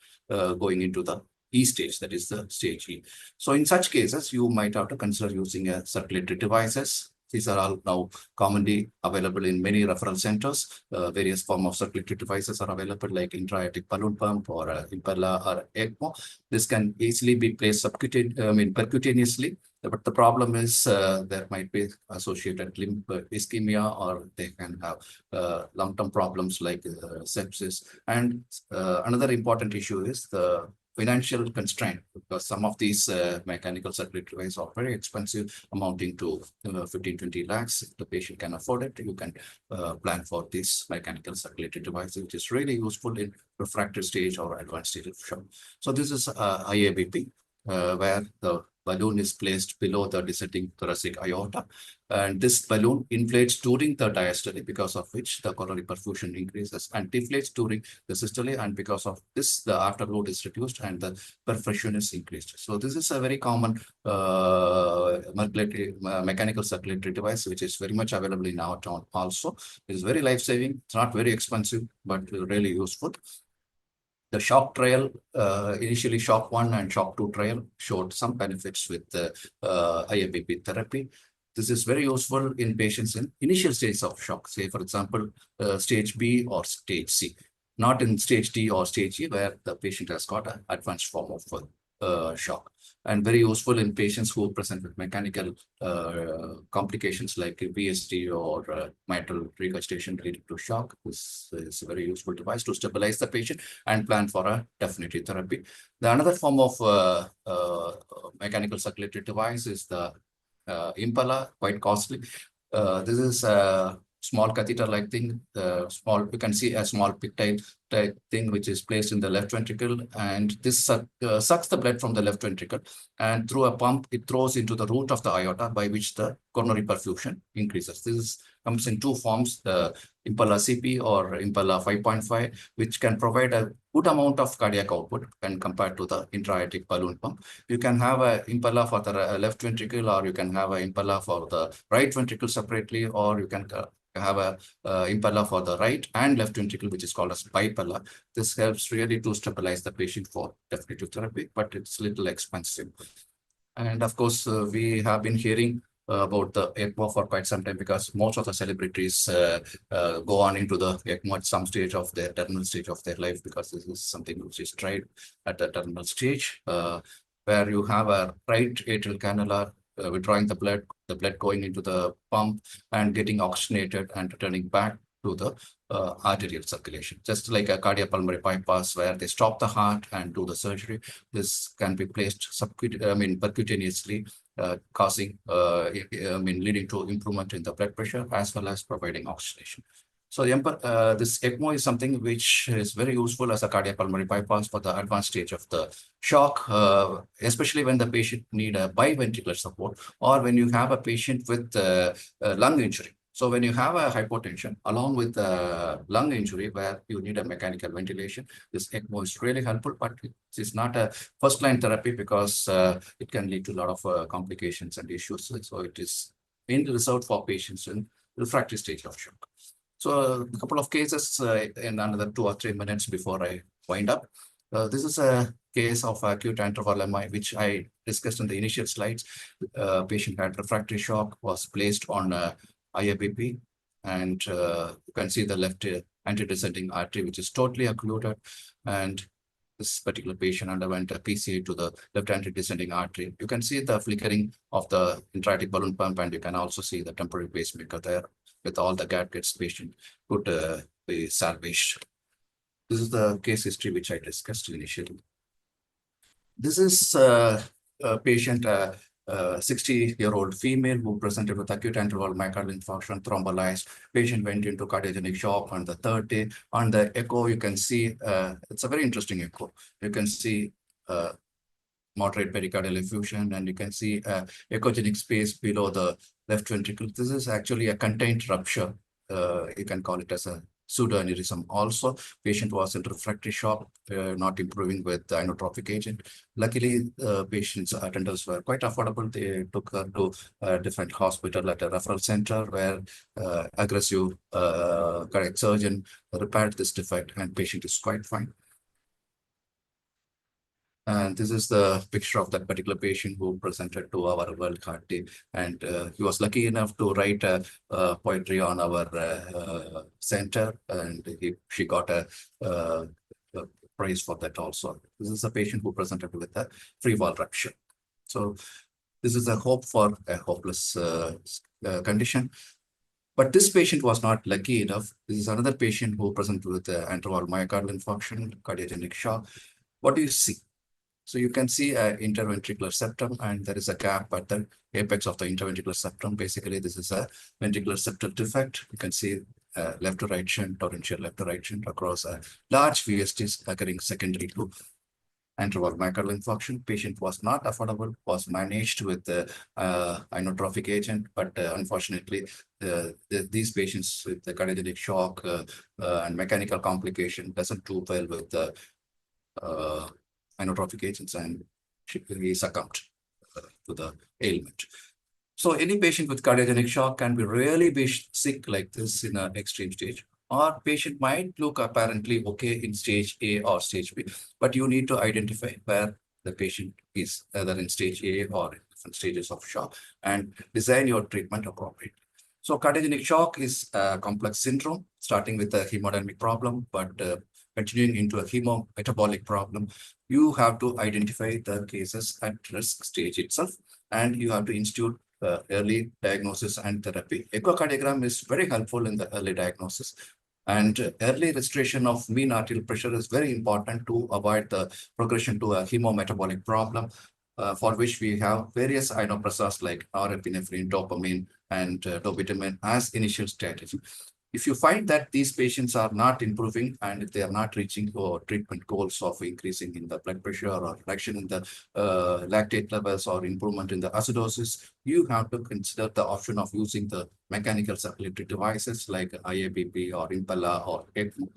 going into the E stage, that is the stage E. So in such cases, you might have to consider using a circulatory devices. These are all now commonly available in many referral centers. Various forms of circulatory devices are available, like intra-aortic balloon pump or impeller or ECMO. This can easily be placed percutaneously. But the problem is there might be associated limb ischemia, or they can have long-term problems like sepsis. And another important issue is the financial constraint, because some of these mechanical circulatory devices are very expensive, amounting to 15-20 lakhs. If the patient can afford it, you can plan for this mechanical circulatory device, which is really useful in refractory stage or advanced stage of shock. So this is IABP, where the balloon is placed below the descending thoracic aorta, and this balloon inflates during the diastole, because of which the coronary perfusion increases, and deflates during the systole, and because of this the afterload is reduced and the perfusion is increased. So this is a very common mechanical circulatory device, which is very much available in our town also. It is very life-saving. It's not very expensive, but really useful. The shock trial, initially shock 1 and shock 2 trial, showed some benefits with the IABP therapy. This is very useful in patients in initial stages of shock, say, for example, stage B or stage C, not in stage D or stage E, where the patient has got an advanced form of shock. And very useful in patients who present with mechanical complications like VSD or mitral regurgitation related to shock. This is a very useful device to stabilize the patient and plan for a definitive therapy. The another form of mechanical circulatory device is the Impella, quite costly. This is a small catheter-like thing. You can see a small pigtail type thing which is placed in the left ventricle, and this sucks the blood from the left ventricle, and through a pump it throws into the root of the aorta, by which the coronary perfusion increases. This comes in two forms, the Impella CP or Impella 5.5, which can provide a good amount of cardiac output when compared to the intra-aortic balloon pump. You can have a Impella for the left ventricle, or you can have a Impella for the right ventricle separately, or you can have a Impella for the right and left ventricle, which is called as bipella. This helps really to stabilize the patient for definitive therapy, but it's little expensive. And of course, we have been hearing about the ECMO for quite some time, because most of the celebrities go on into the ECMO at some stage of their terminal stage of their life, because this is something which is tried at the terminal stage, where you have a right atrial cannula withdrawing the blood going into the pump and getting oxygenated and returning back to the arterial circulation. Just like a cardiopulmonary bypass where they stop the heart and do the surgery, this can be placed percutaneously, causing, leading to improvement in the blood pressure as well as providing oxygenation. So this ECMO is something which is very useful as a cardiopulmonary bypass for the advanced stage of the shock, especially when the patient need a biventricular support, or when you have a patient with lung injury. So when you have a hypotension along with the lung injury where you need a mechanical ventilation, this ECMO is really helpful, but it is not a first-line therapy, because it can lead to a lot of complications and issues. So it is mainly reserved for patients in refractory stage of shock. So a couple of cases in another 2 or 3 minutes before I wind up. This is a case of acute antral MI, which I discussed in the initial slides. Patient had refractory shock, was placed on IABP, and you can see the left antidescending artery, which is totally occluded, and this particular patient underwent a PCA to the left antidescending artery. You can see the flickering of the intra-aortic balloon pump, and you can also see the temporary pacemaker there. With all the gadgets, patient could be salvaged. This is the case history which I discussed initially. This is a patient, 60-year-old female who presented with acute antral myocardial infarction, thrombolized. Patient went into cardiogenic shock on the 3rd day. On the echo, you can see, it's a very interesting echo. You can see moderate pericardial effusion, and you can see echogenic space below the left ventricle. This is actually a contained rupture. You can call it as a pseudoaneurysm. Also, patient was in refractory shock, not improving with the inotropic agent. Luckily, patient's attenders were quite affordable. They took her to a different hospital at a referral center where aggressive cardiac surgeon repaired this defect, and patient is quite fine. And this is the picture of that particular patient who presented to our World Heart Day. And he was lucky enough to write poetry on our center, and she got a prize for that also. This is a patient who presented with a free wall rupture. So this is a hope for a hopeless condition. But this patient was not lucky enough. This is another patient who presented with antral myocardial infarction, cardiogenic shock. What do you see? So you can see an interventricular septum, and there is a gap at the apex of the interventricular septum. Basically, this is a ventricular septal defect. You can see left to right shunt, torrential left to right shunt across a large VSTs occurring secondary to antral myocardial infarction. Patient was not affordable, was managed with the inotropic agent, but unfortunately, these patients with the cardiogenic shock and mechanical complication doesn't do well with the inotropic agents, and he succumbed to the ailment. So any patient with cardiogenic shock can be really be sick like this in an extreme stage, or patient might look apparently okay in stage A or stage B, but you need to identify where the patient is, either in stage A or in different stages of shock, and design your treatment appropriately. So cardiogenic shock is a complex syndrome, starting with a hemodynamic problem, but continuing into a hemometabolic problem. You have to identify the cases at risk stage itself, and you have to institute early diagnosis and therapy. Echocardiogram is very helpful in the early diagnosis, and early restoration of mean arterial pressure is very important to avoid the progression to a hemometabolic problem, for which we have various inopressors like norepinephrine, dopamine, and dobutamine as initial strategy. If you find that these patients are not improving and if they are not reaching for treatment goals of increasing in the blood pressure or reduction in the lactate levels or improvement in the acidosis, you have to consider the option of using the mechanical circulatory devices like IABP or Impella or ECMO.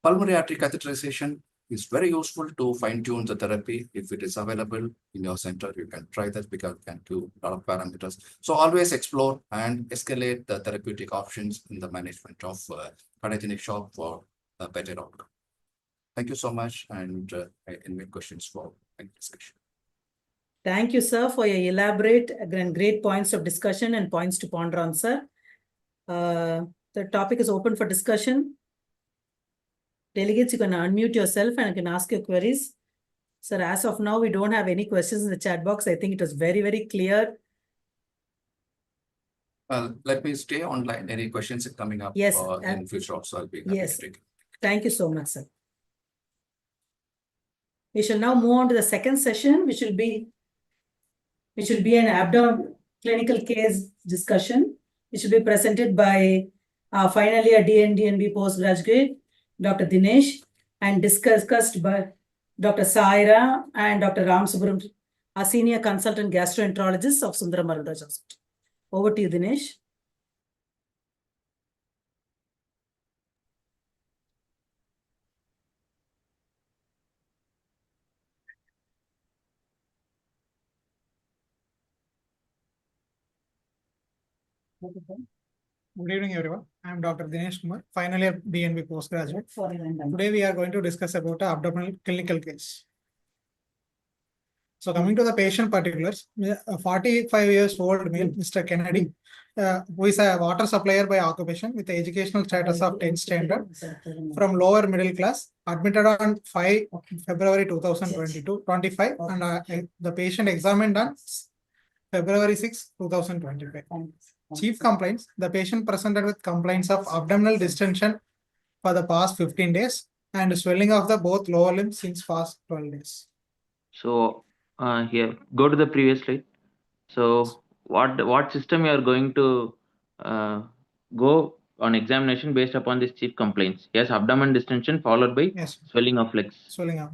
Pulmonary artery catheterization is very useful to fine-tune the therapy. If it is available in your center, you can try that because it can do a lot of parameters. So always explore and escalate the therapeutic options in the management of cardiogenic shock for a better outcome. Thank you so much, and I invite questions for discussion. Thank you, sir, for your elaborate and great points of discussion and points to ponder on, sir. The topic is open for discussion. Delegates, you can unmute yourself and you can ask your queries. Sir, as of now, we don't have any questions in the chat box. I think it was very, very clear. Let me stay online. Any questions coming up Yes, in future also, I'll be happy yes. to take it. Thank you so much, sir. We shall now move on to the second session, which will be an abdomen clinical case discussion, which will be presented by final year DNB postgraduate, Dr. Dinesh, and discussed by Dr. Saira and Dr. Ram Subram, a senior consultant gastroenterologist of Sundaram Arulrhaj Hospital. Over to you, Dinesh. Good evening, everyone. I am Dr. Dinesh Kumar, final year DNB postgraduate. Today we are going to discuss about an abdominal clinical case. So coming to the patient particulars, a 45 years old male, Mr. Kennedy, who is a water supplier by occupation with the educational status of 10th standard from lower middle class, admitted on 5 February 2025, and the patient examined on February 6, 2025. Chief complaints: the patient presented with complaints of abdominal distension for the past 15 days and swelling of the both lower limbs since past 12 days. So here, go to the previous slide. So what system you are going to go on examination based upon this chief complaints? Yes, abdomen distension followed by Yes, swelling of legs. swelling up.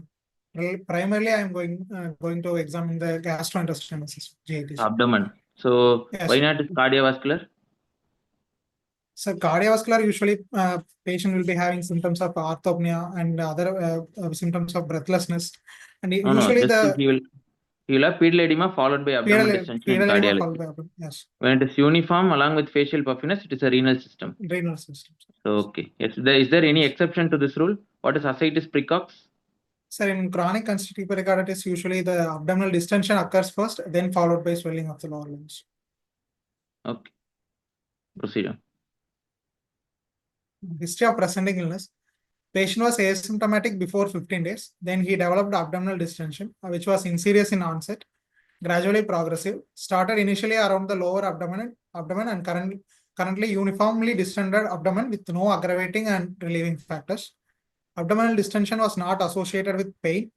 Primarily, I am going to examine the gastrointestinal system, GIT. Abdomen. So Yes. why not cardiovascular? So cardiovascular, usually patient will be having symptoms of orthopnea and other symptoms of breathlessness. And usually he will have pedal edema followed by abdomen distension in cardiology. Yes. When it is uniform along with facial puffiness, it is a renal system. Renal system. So, okay. Yes. Is there any exception to this rule? What is ascites precox? Sir, in chronic constrictive pericarditis, usually the abdominal distension occurs first, then followed by swelling of the lower limbs. Okay. Proceed on. History of presenting illness. Patient was asymptomatic before 15 days. Then he developed abdominal distension, which was insidious in onset, gradually progressive, started initially around the lower abdomen and currently uniformly distended abdomen with no aggravating and relieving factors. Abdominal distension was not associated with pain.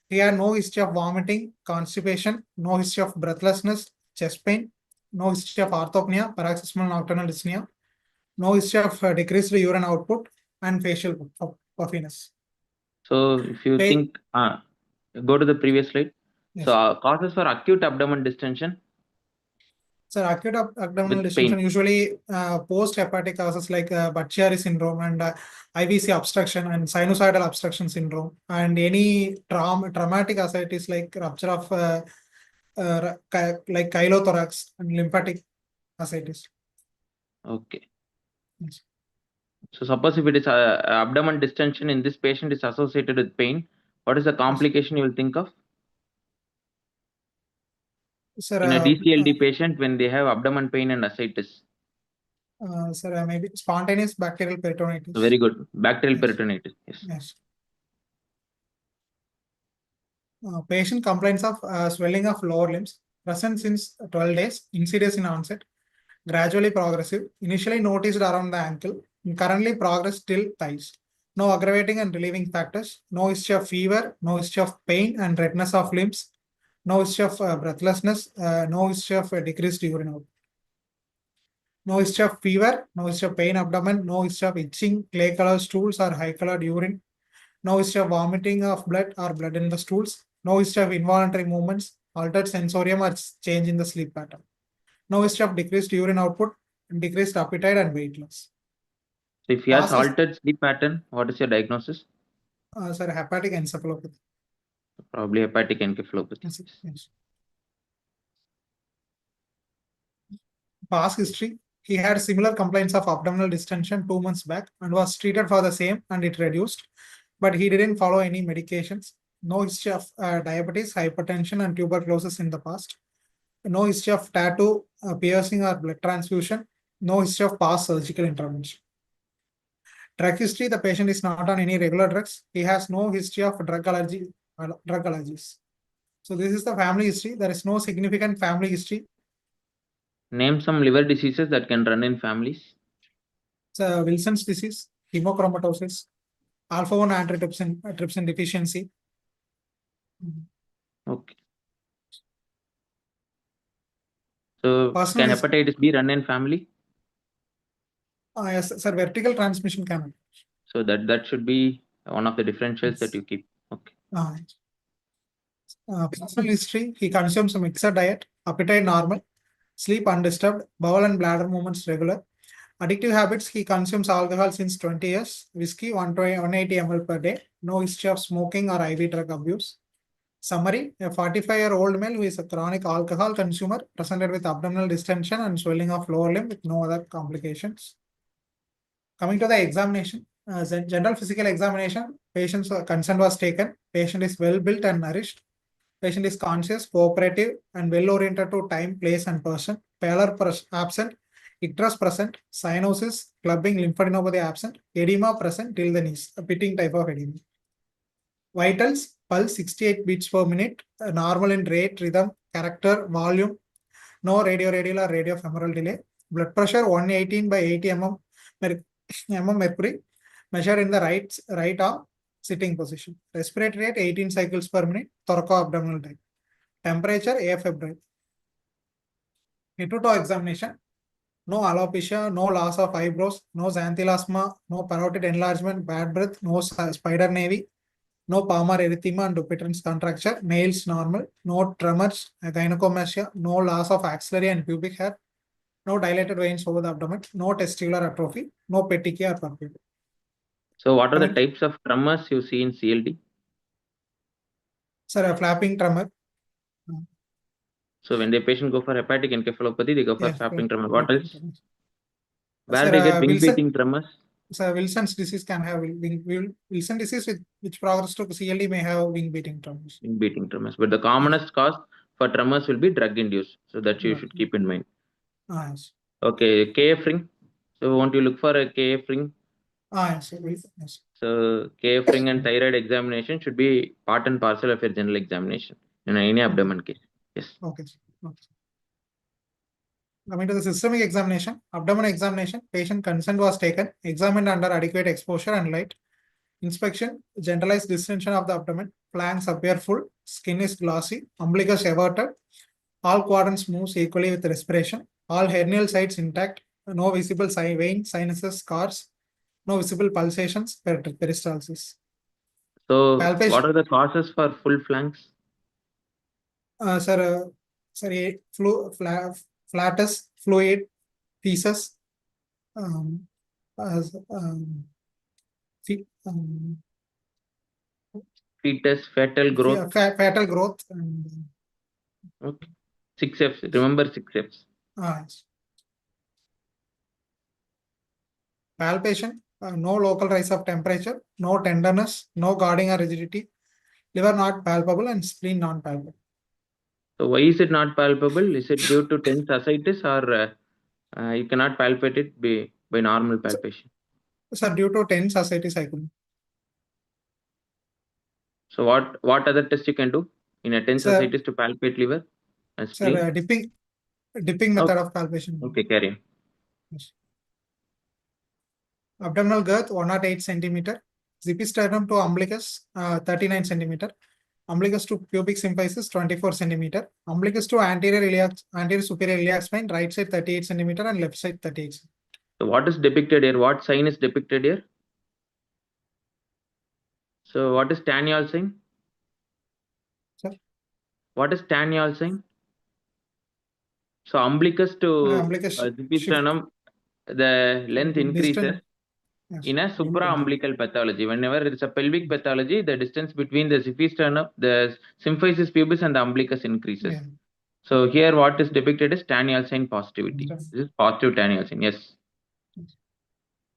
He had no history of vomiting, constipation, no history of breathlessness, chest pain, no history of orthopnea, paroxysmal nocturnal dyspnea, no history of decreased urine output, and facial puffiness. So if you think, go to the previous slide. Yes. So causes for acute abdomen distension. So acute abdominal distension usually post-hepatic causes like Budd-Chiari syndrome and IVC obstruction and sinusoidal obstruction syndrome, and any traumatic ascites like rupture of like chylothorax and lymphatic ascites. Okay. Yes. So suppose if it is abdomen distension in this patient is associated with pain, what is the complication you will think of? Sir, in a DCLD patient when they have abdomen pain and ascites. Sir, maybe spontaneous bacterial peritonitis. Very good. Bacterial peritonitis. Yes. Yes. Patient complains of swelling of lower limbs, present since 12 days, insidious in onset, gradually progressive, initially noticed around the ankle, currently progressed till thighs. No aggravating and relieving factors, no history of fever, no history of pain and redness of limbs, no history of breathlessness, no history of decreased urine output. No history of fever, no history of pain abdomen, no history of itching, clay colored stools or high colored urine, no history of vomiting of blood or blood in the stools, no history of involuntary movements, altered sensorium or change in the sleep pattern, no history of decreased urine output, decreased appetite and weight loss. So if he has Past his- altered sleep pattern, what is your diagnosis? Sir, hepatic encephalopathy. Probably hepatic encephalopathy. Yes. Past history, he had similar complaints of abdominal distension 2 months back and was treated for the same and it reduced, but he didn't follow any medications. No history of diabetes, hypertension and tuberculosis in the past. No history of tattoo, piercing or blood transfusion. No history of past surgical intervention. Drug history, the patient is not on any regular drugs. He has no history of drug allergies. So this is the family history. There is no significant family history. Name some liver diseases that can run in families. So Wilson's disease, hemochromatosis, alpha-1 antitrypsin deficiency. Okay. So Personal can his- hepatitis B run in family? Yes, sir, vertical transmission can. So that should be one of the differentials that you keep. Okay. Personal history, he consumes a mixed diet, appetite normal, sleep undisturbed, bowel and bladder movements regular. Addictive habits, he consumes alcohol since 20 years, whiskey 180 ml per day, no history of smoking or IV drug abuse. Summary, a 45-year-old male who is a chronic alcohol consumer presented with abdominal distension and swelling of lower limb with no other complications. Coming to the examination, general physical examination, patient's consent was taken, patient is well built and nourished. Patient is conscious, cooperative, and well oriented to time, place, and person. Pallor absent, icterus present, cyanosis, clubbing, lymphadenopathy absent, edema present till the knees, a pitting type of edema. Vitals, pulse 68 beats per minute, normal in rate, rhythm, character, volume, no radioradial or radiofemoral delay. Blood pressure 118 by 80 mm mercury, measured in the right arm, sitting position. Respiratory rate 18 cycles per minute, thoraco-abdominal type. Temperature AF febrile. Head-to-toe examination. No alopecia, no loss of eyebrows, no xanthelasma, no parotid enlargement, bad breath, no spider navy, no palmar erythema and Dupuytren's contracture, nails normal, no tremors, gynecomastia, no loss of axillary and pubic hair, no dilated veins over the abdomen, no testicular atrophy, no petechia or purpura. So what are the Coming- types of tremors you see in CLD? Sir, a flapping tremor. So when the patient go for hepatic encephalopathy, they go for Yes, flapping tremor. What flapping else? tremor. Where Sir, they get wing Wilson- beating tremors? So Wilson's disease can have Wilson disease which progress to CLD may have wing beating tremors. Wing beating tremors. But the commonest cause for tremors will be drug induced. So that you should keep in mind. Yes. Okay, KF ring. So won't you look for a KF ring? Yes. Yes. So KF ring and thyroid examination should be part and parcel of your general examination in any abdomen case. Yes. Okay. Coming to the systemic examination, abdomen examination, patient consent was taken, examined under adequate exposure and light. Inspection, generalized distension of the abdomen, flanks appear full, skin is glossy, umbilicus everted, all quadrants moves equally with respiration, all hernial sites intact, no visible vein, sinuses, scars, no visible pulsations, peristalsis. So Palpation. what are the causes for full flanks? Flatus, fluid, feces, Fetus, fetal growth. fatal growth. And, Okay. 6 Fs. Remember 6 Fs. yes. Palpation, no local rise of temperature, no tenderness, no guarding or rigidity, liver not palpable and spleen non-palpable. So why is it not palpable? Is it due to tense ascites or you cannot palpate it by normal palpation? Sir, due to tense ascites, I couldn't. So what other test you can do in a tense Sir- ascites to palpate liver and spleen? Sir, dipping method of palpation. Okay, carry on. Yes. Abdominal girth 108 centimeter, zipisternum to umbilicus 39 centimeter, Umbilicus to pubic symphysis 24 centimeter. Umbilicus to anterior superior iliac spine, right side 38 centimeter and left side 38. So what is depicted here? What sign is depicted here? So what is Tanyol sign? Sir? What is Tanyol sign? So umbilicus to Umbilicus shift. episternum, the length increases Distant. Yes. in a supraumbilical pathology. Whenever there is a pelvic pathology, the distance between the episternum, the symphysis pubis and the umbilicus increases. Yeah. So here what is depicted is Tanyol sign positivity. Yes. This is positive Tanyol sign. Yes.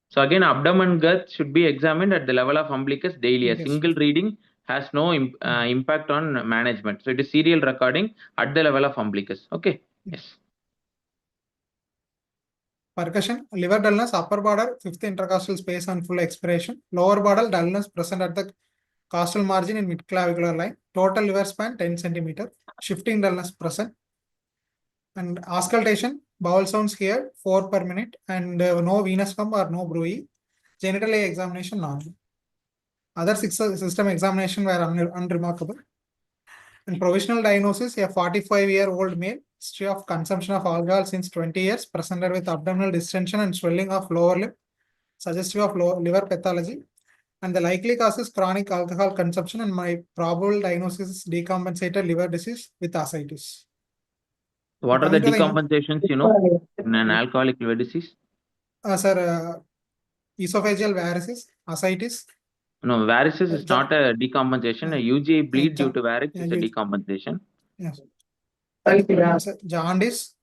So again, abdomen girth should be examined at the level of umbilicus daily. A Yes. single reading has no impact on management. So it is serial recording at the level of umbilicus. Okay. Yes. Percussion, liver dullness, upper border, fifth intercostal space on full expiration. Lower border dullness present at the costal margin in mid-clavicular line. Total liver span 10 centimeter. Shifting dullness present. And auscultation, bowel sounds here 4 per minute and no venous pump or no bruit. Genital examination normal. Other system examination were unremarkable. And provisional diagnosis, a 45-year-old male, history of consumption of alcohol since 20 years, presented with abdominal distension and swelling of lower lip, suggestive of liver pathology. And the likely cause is chronic alcohol consumption, and my probable diagnosis is decompensated liver disease with ascites. What are the decompensations, you know, in an alcoholic liver disease? Sir, esophageal varices, ascites. No, varices is not a decompensation. A UGI bleed due to varix is a decompensation. Yes. Jaundice,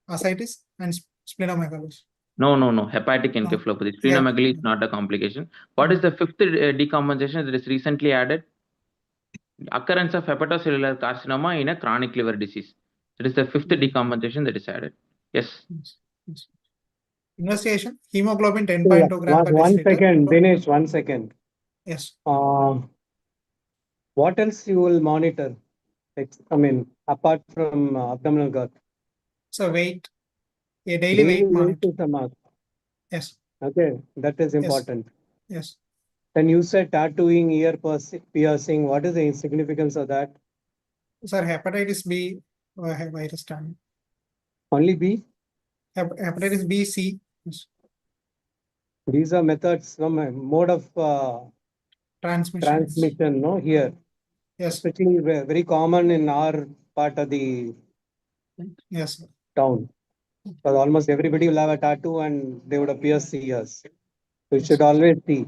ascites, and splenomegaly. No. Hepatic encephalopathy. Splenomegaly is not a complication. What is the fifth decompensation that is recently added? Occurrence of hepatocellular carcinoma in a chronic liver disease. It is the fifth decompensation that is added. Yes. Investigation, hemoglobin 10.2 gram per deciliter. 1 second, Dinesh, 1 second. Yes. What else you will monitor? I mean, apart from abdominal girth. So weight, a daily weight monitor. Is a must. Yes. Okay, that is important. Yes. Then you said tattooing, ear piercing. What is the significance of that? Sir, hepatitis B virus time. Only B? Hepatitis B, C. Yes. These are methods, some mode of transmission, no, here. Yes. Especially very common in our part of the town. Because almost everybody will have a tattoo and they would have pierced the ears. So you should always see.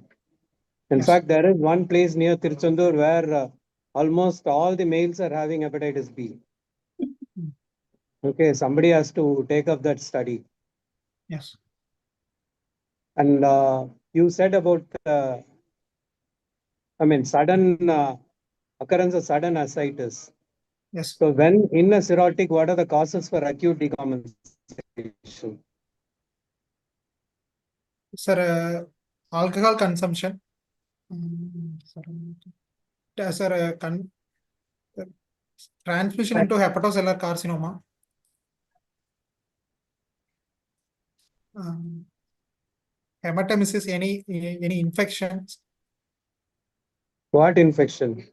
In fact, there is one place near Tiruchendur where almost all the males are having hepatitis B. Okay, somebody has to take up that study. Yes. And you said about, sudden occurrence of sudden ascites. Yes. So when in a cirrhotic, what are the causes for acute decompensation? Sir, alcohol consumption. Sir, transmission into hepatocellular carcinoma. Hematemesis, any infections. What infection?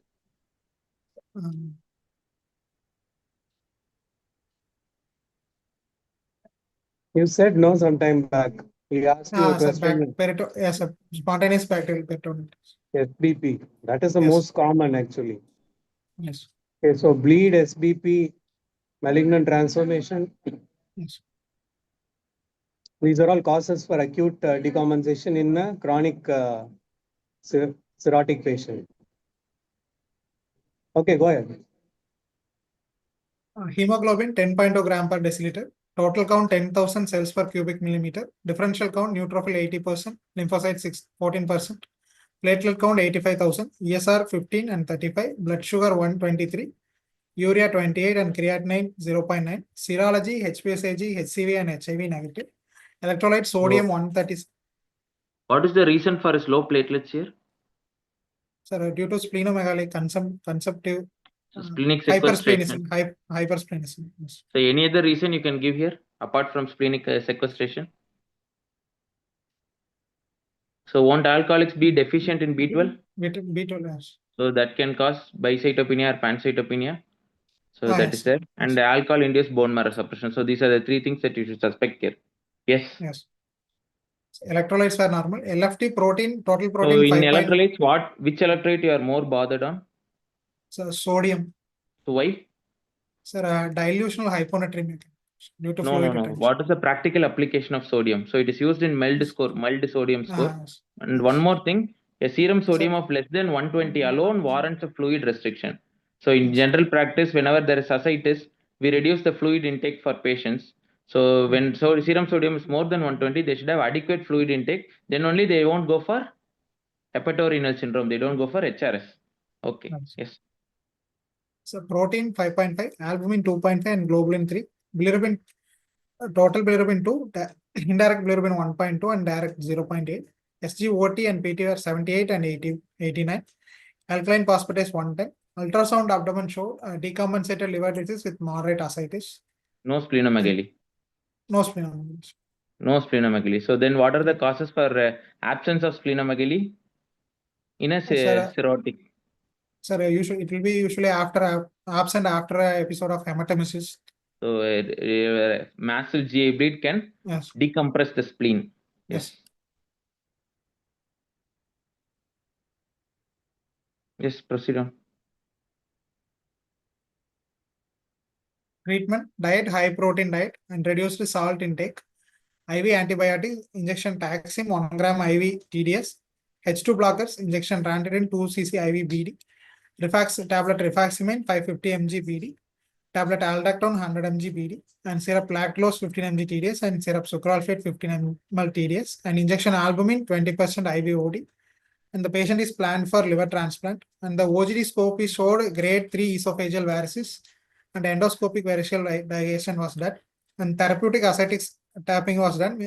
You said no sometime back. He asked you a question. Yes, spontaneous bacterial peritonitis. SBP. That is the most common actually. Yes. Okay, so bleed, SBP, malignant transformation. Yes. These are all causes for acute decompensation in a chronic cirrhotic patient. Okay, go ahead. Hemoglobin 10.2 gram per deciliter. Total count 10,000 cells per cubic millimeter. Differential count neutrophil 80%, lymphocyte 14%. Platelet count 85,000, ESR 15 and 35, blood sugar 123, urea 28 and creatinine 0.9. Serology, HbSAg, HCV and HIV negative. Electrolyte sodium 130. What is the reason for his low platelets here? Sir, due to splenomegaly consumptive Splenic sequestration. Hypersplenism. Yes. So any other reason you can give here apart from splenic sequestration? So won't alcoholics be deficient in B12? B12, yes. So that can cause bicytopenia or pancytopenia. So that yes, is there. And alcohol-induced bone marrow suppression. So these are the three things that you should suspect here. Yes. yes. Electrolytes were normal. LFT protein, total So protein in 5. electrolytes, which electrolyte you are more bothered on? So sodium. So why? Sir, dilutional hyponatremia due to No. fluid retention. What is the practical application of sodium? So it is used in mild sodium score. Yes. And one more thing, a serum sodium of less than 120 alone warrants a fluid restriction. So in general practice, whenever there is ascites, we reduce the fluid intake for patients. So when serum sodium is more than 120, they should have adequate fluid intake. Then only they won't go for hepatorenal syndrome. They don't go for HRS. Okay. Yes. So protein 5.5, albumin 2.5, and globulin 3. Bilirubin, total bilirubin 2, indirect bilirubin 1.2, and direct 0.8. SGOT and PT are 78 and 89. Alkaline phosphatase 110. Ultrasound abdomen showed decompensated liver disease with moderate ascites. No splenomegaly. No splenomegaly. No splenomegaly. So then what are the causes for absence of splenomegaly in a cirrhotic? Sir, it will be usually absent after an episode of hematemesis. So massive GI bleed can decompress the spleen. Yes. Yes, proceed on. Treatment, diet, high protein diet and reduced salt intake. IV antibiotic, injection taxim 1 gram IV TDS. H2 blockers, injection ranitidine 2 cc IV BD. Tablet rifaximin 550 mg BD. Tablet aldactone 100 mg BD. And syrup lactulose 15 mg TDS and syrup sucralfate 15 ml TDS. And injection albumin 20% IV OD. And the patient is planned for liver transplant. And the OGD scope is showed grade 3 esophageal varices. And endoscopic variceal ligation was done. And therapeutic ascetics tapping was done.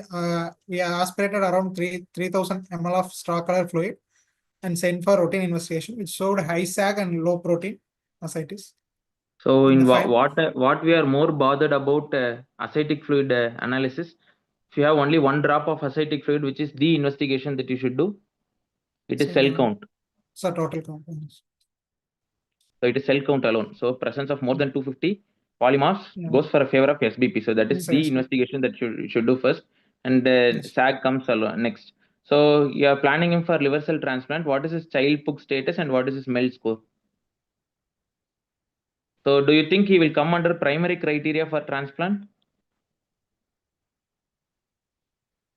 We aspirated around 3000 ml of straw color fluid and sent for routine investigation, which showed high sag and low protein ascites. So in what we are more bothered about ascitic fluid analysis, if you have only 1 drop of ascitic fluid, which is the investigation that you should do, it is cell count. So total count. So it is cell count alone. So presence of more than 250 polymorphs goes for a favor of SBP. So that is the investigation that you should do first. And SAG comes alone next. So you are planning him for liver cell transplant. What is his child PUG status and what is his MELD score? So do you think he will come under primary criteria for transplant?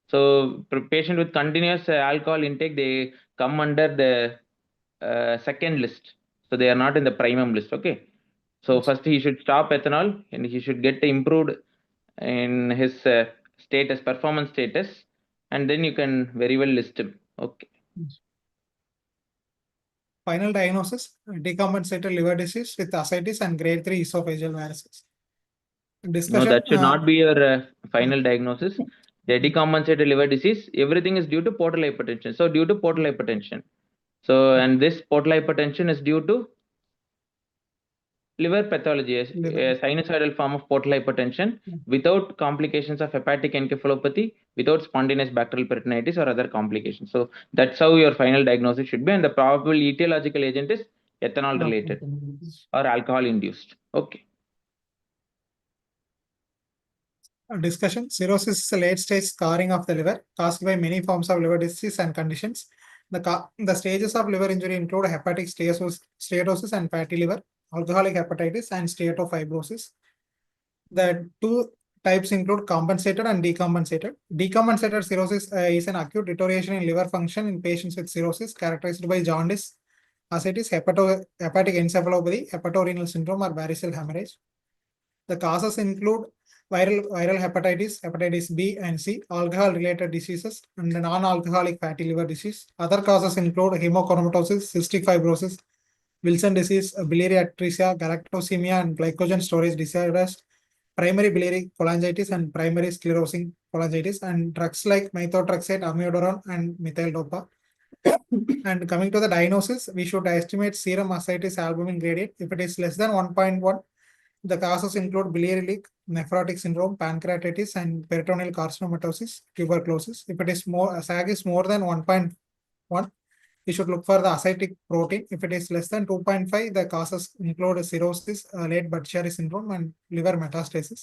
So patient with continuous alcohol intake, they come under the second list. So they are not in the primum list. Okay. So first he should stop ethanol and he should get improved in his performance status, and then you can very well list him. Okay. Final diagnosis, decompensated liver disease with ascites and grade 3 esophageal varices. No, that should not be your final diagnosis. The decompensated liver disease, everything is due to portal hypertension. So due to portal hypertension. So, and this portal hypertension is due to liver pathology, a sinusoidal form of portal hypertension without complications of hepatic encephalopathy, without spontaneous bacterial peritonitis or other complications. So that's how your final diagnosis should be. And the probable etiological agent is ethanol related or alcohol induced. Okay. Discussion. Cirrhosis is a late stage scarring of the liver caused by many forms of liver disease and conditions. The stages of liver injury include hepatic steatosis and fatty liver, alcoholic hepatitis, and steatofibrosis. The two types include compensated and decompensated. Decompensated cirrhosis is an acute deterioration in liver function in patients with cirrhosis characterized by jaundice, ascites, hepatic encephalopathy, hepatorenal syndrome, or variceal hemorrhage. The causes include viral hepatitis, hepatitis B and C, alcohol-related diseases, and non-alcoholic fatty liver disease. Other causes include hemochromatosis, cystic fibrosis, Wilson disease, biliary atresia, galactosemia, and glycogen storage disorders, primary biliary cholangitis, and primary sclerosing cholangitis, and drugs like methotrexate, amiodarone, and methyl-dopa. And coming to the diagnosis, we should estimate serum ascites albumin gradient. If it is less than 1.1, the causes include biliary leak, nephrotic syndrome, pancreatitis, and peritoneal carcinomatosis, tuberculosis. If it is more, SAG is more than 1.1, you should look for the ascitic protein. If it is less than 2.5, the causes include cirrhosis, late Budd-Chiari syndrome, and liver metastasis.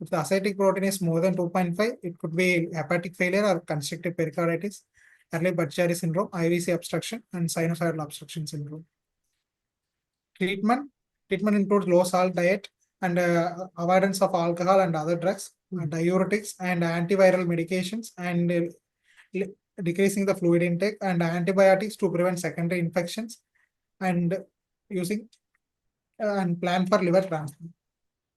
If the ascitic protein is more than 2.5, it could be hepatic failure or constrictive pericarditis, early Budd-Chiari syndrome, IVC obstruction, and sinusoidal obstruction syndrome. Treatment includes low salt diet and avoidance of alcohol and other drugs, diuretics and antiviral medications, and decreasing the fluid intake, and antibiotics to prevent secondary infections, and using and plan for liver transplant.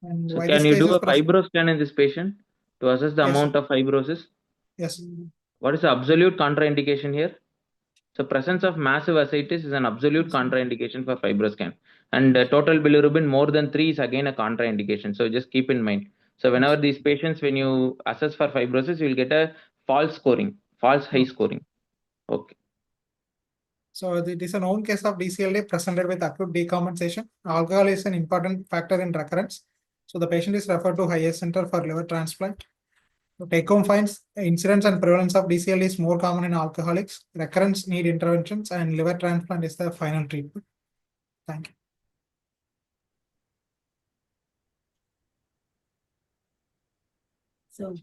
And So why can this you case do is a fibro scan in this patient to assess the Yes. amount of fibrosis? Yes. What is the absolute contraindication here? So presence of massive ascites is an absolute contraindication for fibroscan, and total bilirubin more than 3 is again a contraindication. So just keep in mind. So whenever these patients, when you assess for fibrosis, you will get a false scoring, false high scoring. Okay. So it is a known case of DCLA presented with acute decompensation. Alcohol is an important factor in recurrence. So the patient is referred to highest center for liver transplant. Take home finds incidence and prevalence of DCLA is more common in alcoholics. Recurrence need interventions, and liver transplant is the final treatment. Thank you. So,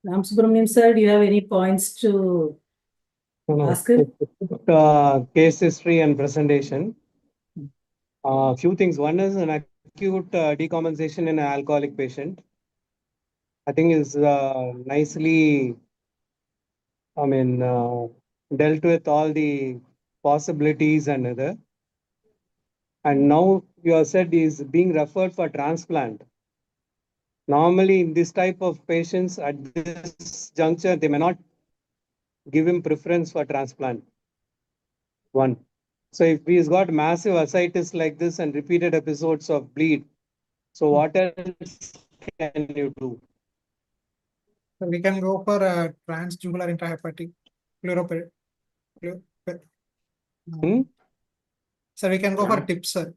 Ram Subramanian sir, do you have any points to ask him? Case history and presentation. Few things. One is an acute decompensation in an alcoholic patient. I think is nicely, dealt with all the possibilities and other. And now you have said is being referred for transplant. Normally in this type of patients at this juncture, they may not give him preference for transplant. One. So if he's got massive ascites like this and repeated episodes of bleed, so what else can you do? So we can go for a transjugular intrahepatic pleuroperic. So we can go for TIPS, sir.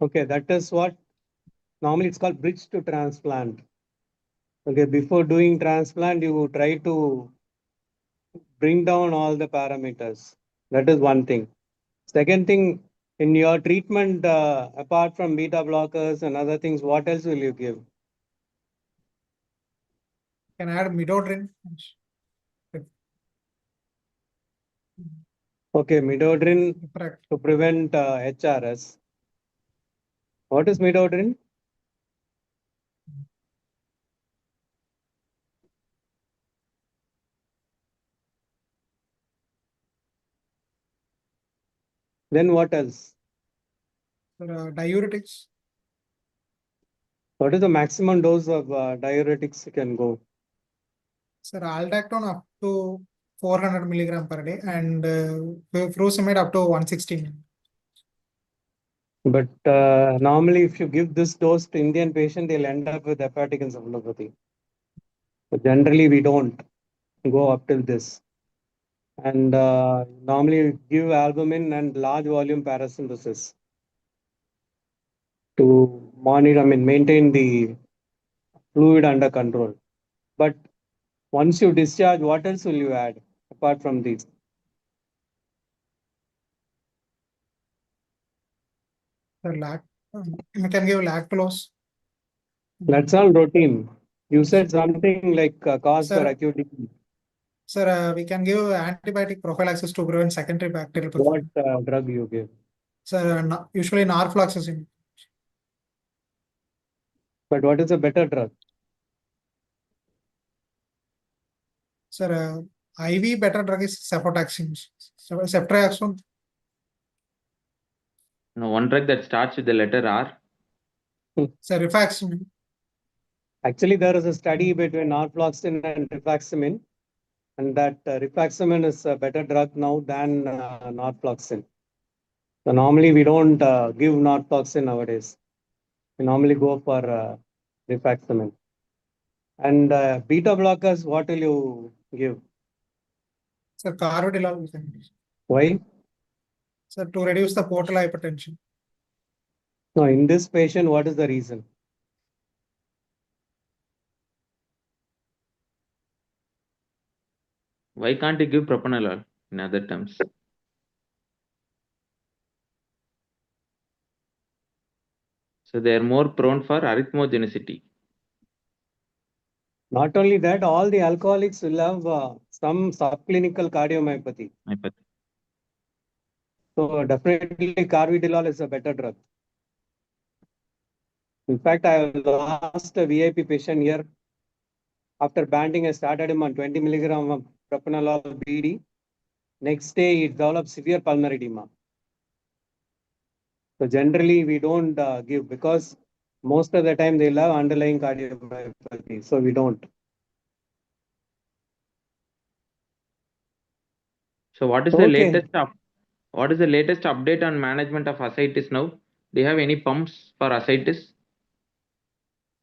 Okay, that is what normally it's called bridge to transplant. Okay, before doing transplant, you try to bring down all the parameters. That is one thing. Second thing, in your treatment, apart from beta blockers and other things, what else will you give? Can add midodrine. Okay, midodrine Correct. to prevent HRS. What is midodrine? Then what else? Diuretics. What is the maximum dose of diuretics you can go? Sir, aldactone up to 400 milligram per day, and furosemide up to 160. But normally, if you give this dose to Indian patient, they'll end up with hepatic encephalopathy. But generally, we don't go up till this. And normally give albumin and large volume paracentesis to monitor, maintain the fluid under control. But once you discharge, what else will you add apart from these? We can give lactulose. That's all routine. You said something like cause for Sir, acute decay. Sir, we can give antibiotic prophylaxis to prevent secondary bacterial What pathogens. drug you give? Sir, usually norfloxacin. But what is a better drug? Sir, IV better drug is cefotaxime. Ceftriaxone. No, one drug that starts with the letter R. Sir, rifaximin. Actually, there is a study between norfloxacin and rifaximin, and that rifaximin is a better drug now than norfloxacin. So normally we don't give norfloxacin nowadays. We normally go for rifaximin. And beta blockers, what will you give? Sir, carvedilol. Why? Sir, to reduce the portal hypertension. No, in this patient, what is the reason? Why can't you give propranolol in other terms? So they are more prone for arrhythmogenicity. Not only that, all the alcoholics will have some subclinical cardiomyopathy. So definitely carvedilol is a better drug. In fact, I lost a VIP patient here. After banding, I started him on 20 milligram of propranolol BD. Next day, he developed severe pulmonary edema. So generally, we don't give because most of the time they'll have underlying cardiomyopathy. So we don't. So what is the latest update on management of ascites now? Do you have any pumps for ascites?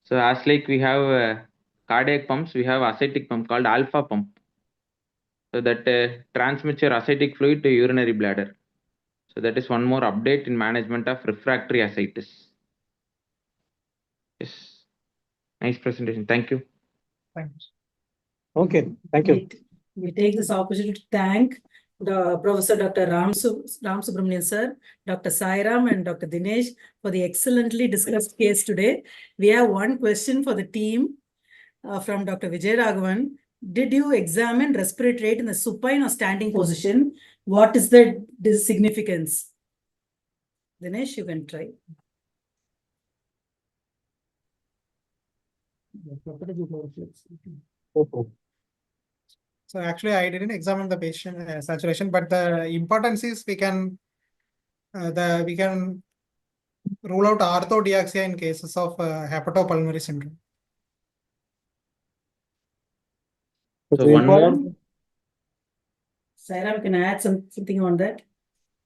So as like we have cardiac pumps, we have ascitic pump called alpha pump. So that transmits your ascitic fluid to urinary bladder. So that is one more update in management of refractory ascites. Yes. Nice presentation. Thank you. Thanks. Okay, thank you. We take this opportunity to thank the Professor Dr. Ram Subramanian sir, Dr. Sairam and Dr. Dinesh for the excellently discussed case today. We have one question for the team from Dr. Vijay Raghavan. Did you examine respiratory rate in the supine or standing position? What is the significance? Dinesh, you can try. So actually, I didn't examine the patient saturation, but the importance is we can rule out orthodeoxia in cases of hepatopulmonary syndrome. So one more. Sairam, can I add something on that?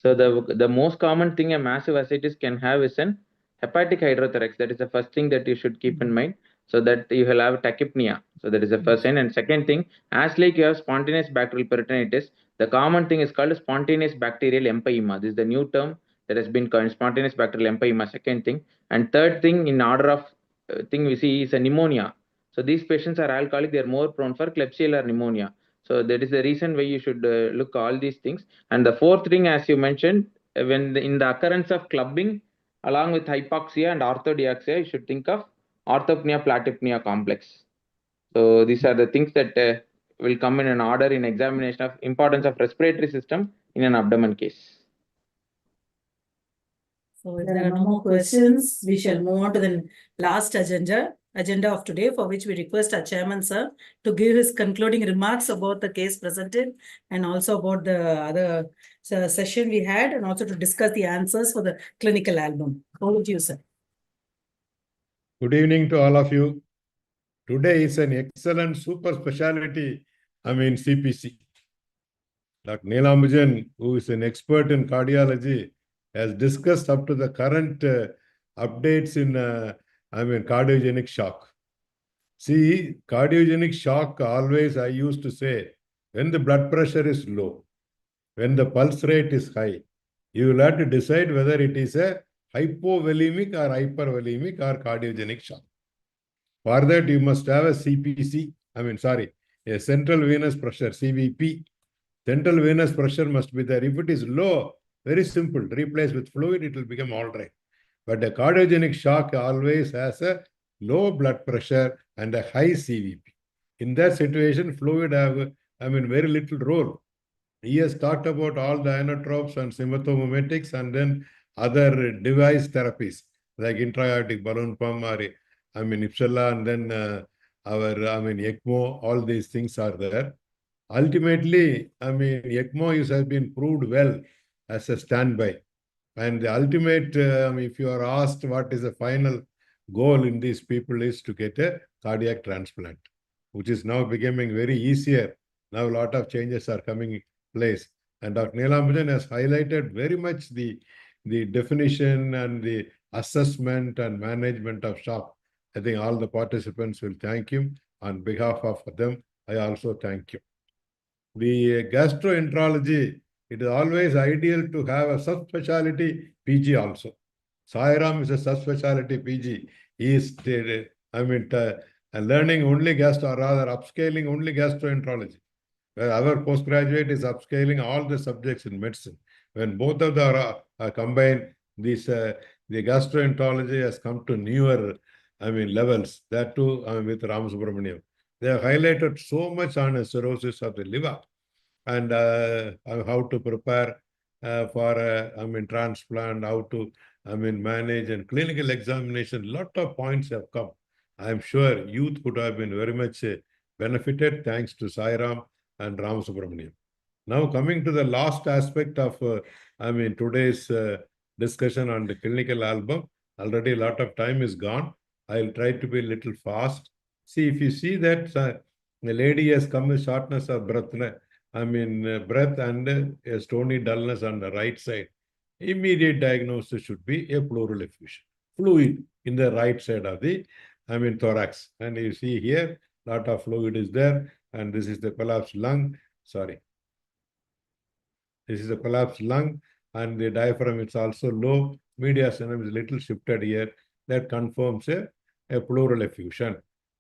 So the most common thing a massive ascites can have is an hepatic hydrothorax. That is the first thing that you should keep in mind. So that you will have tachypnea. So that is the first sign. And second thing, as like you have spontaneous bacterial peritonitis, the common thing is called spontaneous bacterial empyema. This is the new term that has been called spontaneous bacterial empyema. Second thing, and third thing in order of thing we see is a pneumonia. So these patients are alcoholic; they are more prone for Klebsiella pneumonia. So that is the reason why you should look all these things. And the fourth thing, as you mentioned, in the occurrence of clubbing, along with hypoxia and orthodeoxia, you should think of orthopnea platypnea complex. So these are the things that will come in an order in examination of importance of respiratory system in an abdomen case. So if there are no more questions, we shall move on to the last agenda of today, for which we request our chairman, sir, to give his concluding remarks about the case presented and also about the other session we had, and also to discuss the answers for the clinical album. Over to you, sir. Good evening to all of you. Today is an excellent super specialty, CPC. Dr. Neelambujan, who is an expert in cardiology, has discussed up to the current updates in cardiogenic shock. See, cardiogenic shock, always I used to say, when the blood pressure is low, when the pulse rate is high, you will have to decide whether it is a hypovolemic or hypervolemic or cardiogenic shock. For that, you must have a CPC, a central venous pressure, CVP. Central venous pressure must be there. If it is low, very simple, replace with fluid, it will become all right. But a cardiogenic shock always has a low blood pressure and a high CVP. In that situation, fluid have, very little role. He has talked about all the inotropes and sympathomimetics and then other device therapies like intra-aortic balloon pump or Ipsella, and then ECMO, all these things are there. Ultimately, ECMO has been proved well as a standby. And the ultimate, if you are asked what is the final goal in these people, is to get a cardiac transplant, which is now becoming very easier. Now a lot of changes are coming in place. And Dr. Neelambujan has highlighted very much the definition and the assessment and management of shock. I think all the participants will thank him. On behalf of them, I also thank you. The gastroenterology, it is always ideal to have a subspecialty PG also. Sairam is a subspecialty PG. He is, learning only upscaling only gastroenterology. Where our postgraduate is upscaling all the subjects in medicine. When both of them are combined, the gastroenterology has come to newer, levels. That too, with Ram Subramaniam. They have highlighted so much on cirrhosis of the liver and how to prepare for transplant, how to manage and clinical examination. Lot of points have come. I am sure youth could have been very much benefited thanks to Sai Ram and Ram Subramaniam. Now coming to the last aspect of today's discussion on the clinical album. Already a lot of time is gone. I'll try to be a little fast. See, if you see that the lady has come with shortness of breath, breath and a stony dullness on the right side. Immediate diagnosis should be a pleural effusion, fluid in the right side of the, thorax. And you see here, lot of fluid is there, and this is the collapsed lung. Sorry. This is a collapsed lung, and the diaphragm is also low. Mediastinum is a little shifted here. That confirms a pleural effusion.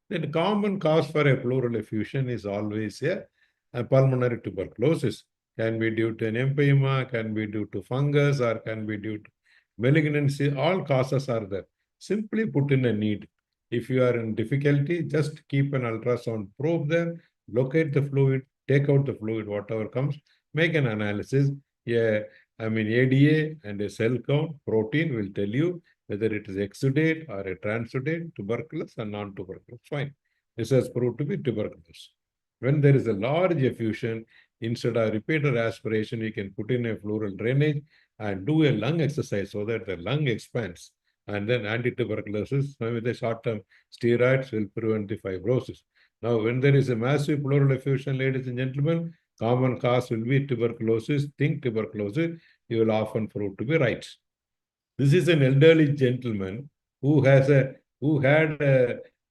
The common cause for a pleural effusion is always a pulmonary tuberculosis. Can be due to an empyema, can be due to fungus, or can be due to malignancy. All causes are there. Simply put in a need. If you are in difficulty, just keep an ultrasound probe there, locate the fluid, take out the fluid, whatever comes, make an analysis. ADA and a cell count, protein will tell you whether it is exudate or a transudate, tuberculous or non-tuberculous. Fine. This has proved to be tuberculosis. When there is a large effusion, instead of repeated aspiration, you can put in a pleural drainage and do a lung exercise so that the lung expands. And then anti-tuberculosis with the short-term steroids will prevent the fibrosis. Now, when there is a massive pleural effusion, ladies and gentlemen, common cause will be tuberculosis. Think tuberculosis, you will often prove to be right. This is an elderly gentleman who had a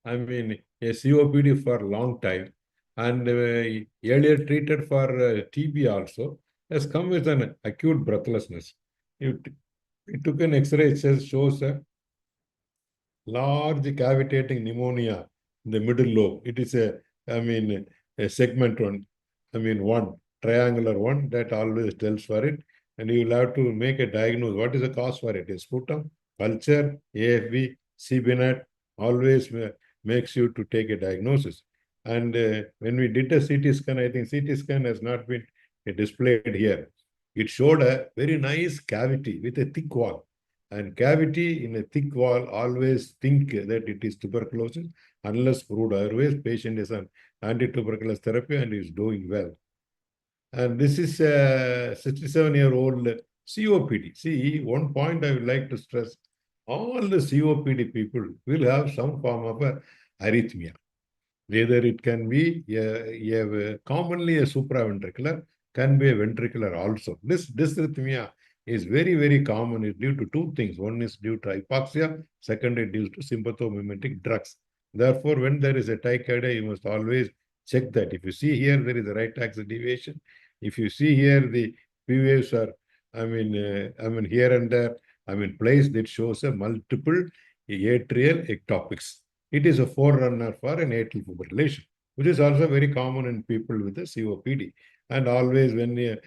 COPD for a long time, and earlier treated for TB also, has come with an acute breathlessness. It took an X-ray, it shows a large cavitating pneumonia in the middle lobe. It is a segment one, one triangular one that always tells for it. And you will have to make a diagnosis. What is the cause for it? A sputum, culture, AFB, CBNAT always makes you to take a diagnosis. And when we did a CT scan, I think CT scan has not been displayed here. It showed a very nice cavity with a thick wall. And cavity in a thick wall, always think that it is tuberculosis, unless proved otherwise. Patient is on anti-tuberculosis therapy and is doing well. And this is a 67-year-old COPD. See, one point I would like to stress, all the COPD people will have some form of arrhythmia. Whether it can be commonly a supraventricular, can be a ventricular also. This dysrhythmia is very, very common. It's due to two things. One is due to hypoxia, second is due to sympathomimetic drugs. Therefore, when there is a tachycardia, you must always check that. If you see here, there is a right axis deviation. If you see here, the P waves are, here and there, placed, that shows a multiple atrial ectopics. It is a forerunner for an atrial fibrillation, which is also very common in people with the COPD. And always when you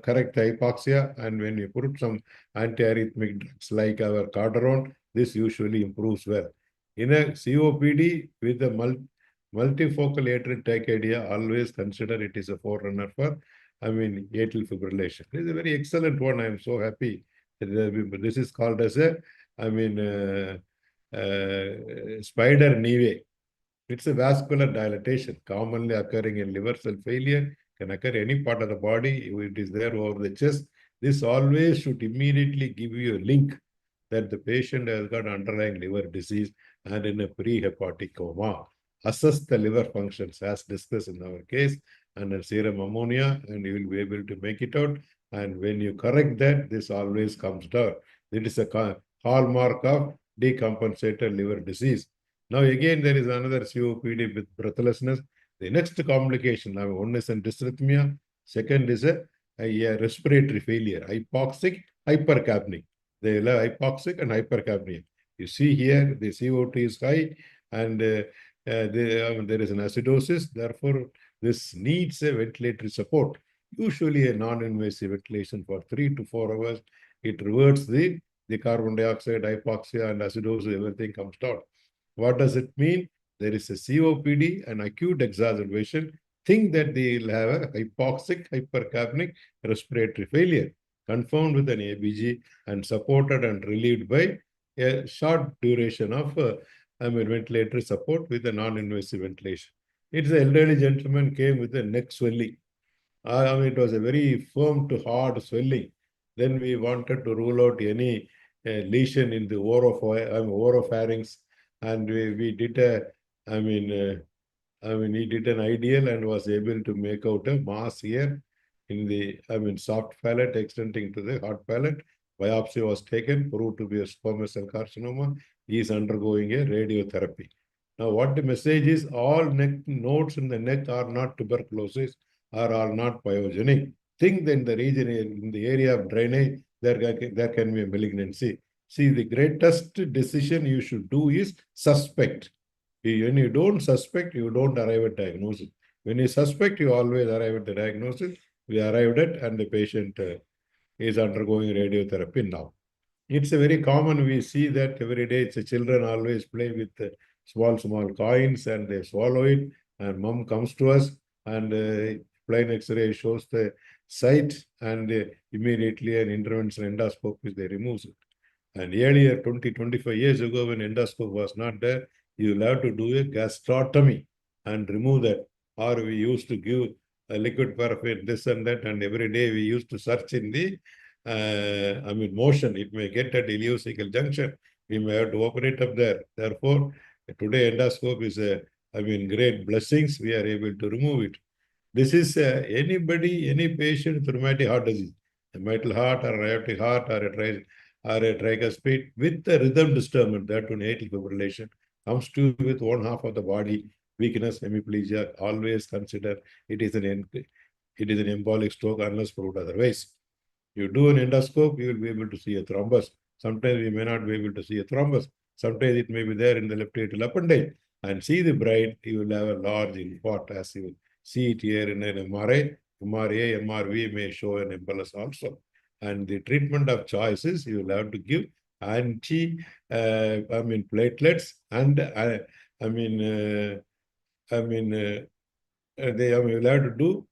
correct the hypoxia and when you put some antiarrhythmic drugs like our Cardaron, this usually improves well. In a COPD with a multifocal atrial tachycardia, always consider it is a forerunner for, atrial fibrillation. It is a very excellent one. I am so happy. This is called as a, spider neve. It's a vascular dilatation, commonly occurring in liver cell failure, can occur any part of the body. If it is there over the chest, this always should immediately give you a link that the patient has got underlying liver disease and in a pre-hepatic coma. Assess the liver functions as discussed in our case and a serum ammonia, and you will be able to make it out. And when you correct that, this always comes down. It is a hallmark of decompensated liver disease. Now again, there is another COPD with breathlessness. The next complication, now one is in dysrhythmia, second is a respiratory failure, hypoxic, hypercapnic. They have hypoxic and hypercapnia. You see here, the CO2 is high and there is an acidosis. Therefore, this needs a ventilatory support. Usually a non-invasive ventilation for 3 to 4 hours. It reverts the carbon dioxide, hypoxia, and acidosis, everything comes down. What does it mean? There is a COPD, an acute exacerbation. Think that they will have a hypoxic, hypercapnic respiratory failure, confirmed with an ABG and supported and relieved by a short duration of ventilatory support with a non-invasive ventilation. It's an elderly gentleman came with a neck swelling. It was a very firm to hard swelling. Then we wanted to rule out any lesion in the oropharynx, and we did he did an ideal and was able to make out a mass here in the soft palate extending to the hard palate. Biopsy was taken, proved to be a squamous cell carcinoma. He is undergoing a radiotherapy. Now, what the message is, all neck nodes in the neck are not tuberculosis or are not pyogenic. Think that in the region, in the area of drainage, there can be a malignancy. See, the greatest decision you should do is suspect. When you don't suspect, you don't arrive at diagnosis. When you suspect, you always arrive at the diagnosis. We arrived at, and the patient is undergoing radiotherapy now. It's a very common, we see that every day. It's children always play with small coins and they swallow it, and mom comes to us and plain X-ray shows the site, and immediately an intervention endoscope is there, removes it. And earlier, 25 years ago, when endoscope was not there, you will have to do a gastrotomy and remove that. Or we used to give a liquid paraffin, this and that, and every day we used to search in the motion. It may get at ileocecal junction. We may have to open it up there. Therefore, today endoscope is great blessings. We are able to remove it. This is any patient with rheumatic heart disease, a mitral heart or a aortic heart or a tricuspid with a rhythm disturbance, that one atrial fibrillation, comes to you with one half of the body, weakness, hemiplegia. Always consider it is an embolic stroke unless proved otherwise. You do an endoscope, you will be able to see a thrombus. Sometimes we may not be able to see a thrombus. Sometimes it may be there in the left atrial appendage. And see the bride, you will have a large import, as you will see it here in an MRI. MRA, MRV may show an embolus also. And the treatment of choices, you will have to give platelets and they will have to do.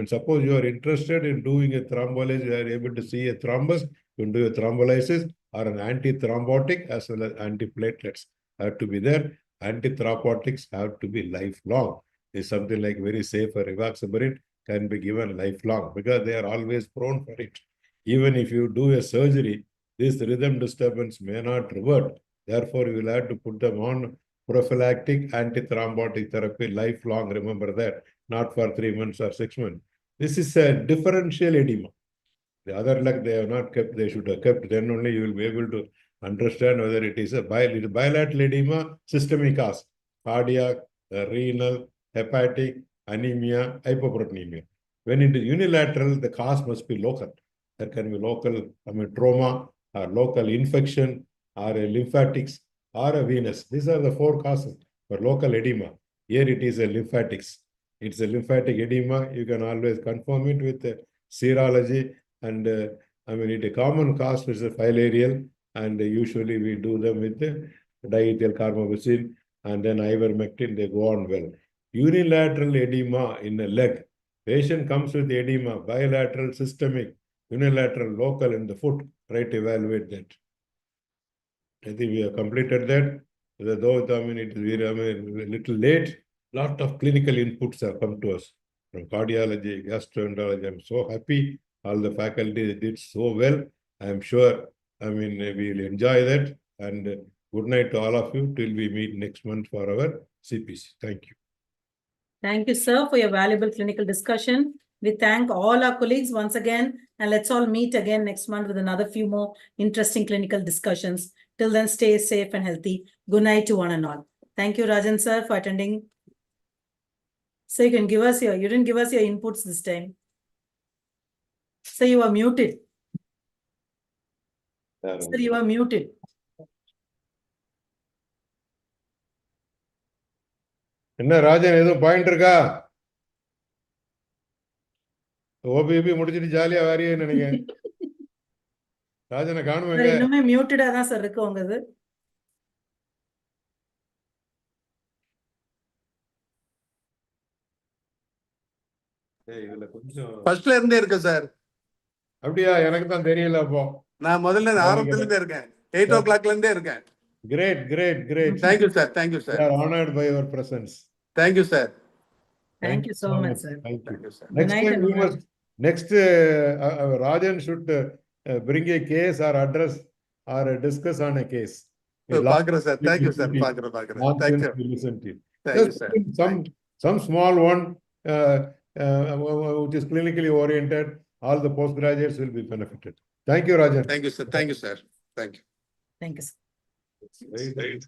Suppose you are interested in doing a thrombolysis, you are able to see a thrombus, you can do a thrombolysis or an antithrombotic as well as antiplatelets have to be there. Antithrombotics have to be lifelong. It's something like very safe for rivaroxaban can be given lifelong because they are always prone for it. Even if you do a surgery, this rhythm disturbance may not revert. Therefore, you will have to put them on prophylactic antithrombotic therapy lifelong. Remember that, not for 3 months or 6 months. This is a differential edema. The other leg they have not kept, they should have kept. Then only you will be able to understand whether it is a bilateral edema, systemic cause, cardiac, renal, hepatic, anemia, hypoproteinemia. When it is unilateral, the cause must be local. There can be local trauma or local infection or a lymphatics or a venous. These are the 4 causes for local edema. Here it is a lymphatics. It's a lymphatic edema. You can always confirm it with serology. And a common cause is a filarial, and usually we do them with diethyl carbamazine and then ivermectin. They go on well. Unilateral edema in a leg. Patient comes with edema, bilateral, systemic, unilateral, local in the foot. Try to evaluate that. I think we have completed that. Though it is a little late, lot of clinical inputs have come to us from cardiology, gastroenterology. I'm so happy. All the faculty did so well. I'm sure, we will enjoy that. And good night to all of you till we meet next month for our CPC. Thank you. Thank you, sir, for your valuable clinical discussion. We thank all our colleagues once again, and let's all meet again next month with another few more interesting clinical discussions. Till then, stay safe and healthy. Good night to one and all. Thank you, Rajan sir, for attending. So you can give us you didn't give us your inputs this time. So you are muted. Sir, you are muted. என்ன ராஜன் எதுவும் point இருக்கா? OBB முடிச்சிட்டு ஜாலியா வாரியே நினைக்கிறேன். ராஜனை Sir, காணுவேங்க. இன்னுமே muted-ஆ தான் sir இருக்கு உங்கது. இதுல கொஞ்சம் ஃபர்ஸ்ட்ல இருந்தே இருக்கு சார். அப்படியா? எனக்கு தான் தெரியல அப்போ. நான் முதல்ல ஆரம்பத்துல இருந்தே இருக்கேன். 8 o'clockல இருந்தே இருக்கேன். Great, great, great. Thank you sir. Thank you We sir. are honored by your presence. Thank you sir. Thank you so much, sir. Thank you. Thank you sir. Next night time and we good must, next Rajan should bring a case or address or discuss on a case. பாக்குறேன் sir. Thank you sir. பாக்குறேன். Thank you. We listen to you. Thank you Just sir. some small one which is clinically oriented. All the postgraduates will be benefited. Thank you, Rajan. Thank you sir. Thank you sir. Thank you. Thank you, sir. Right.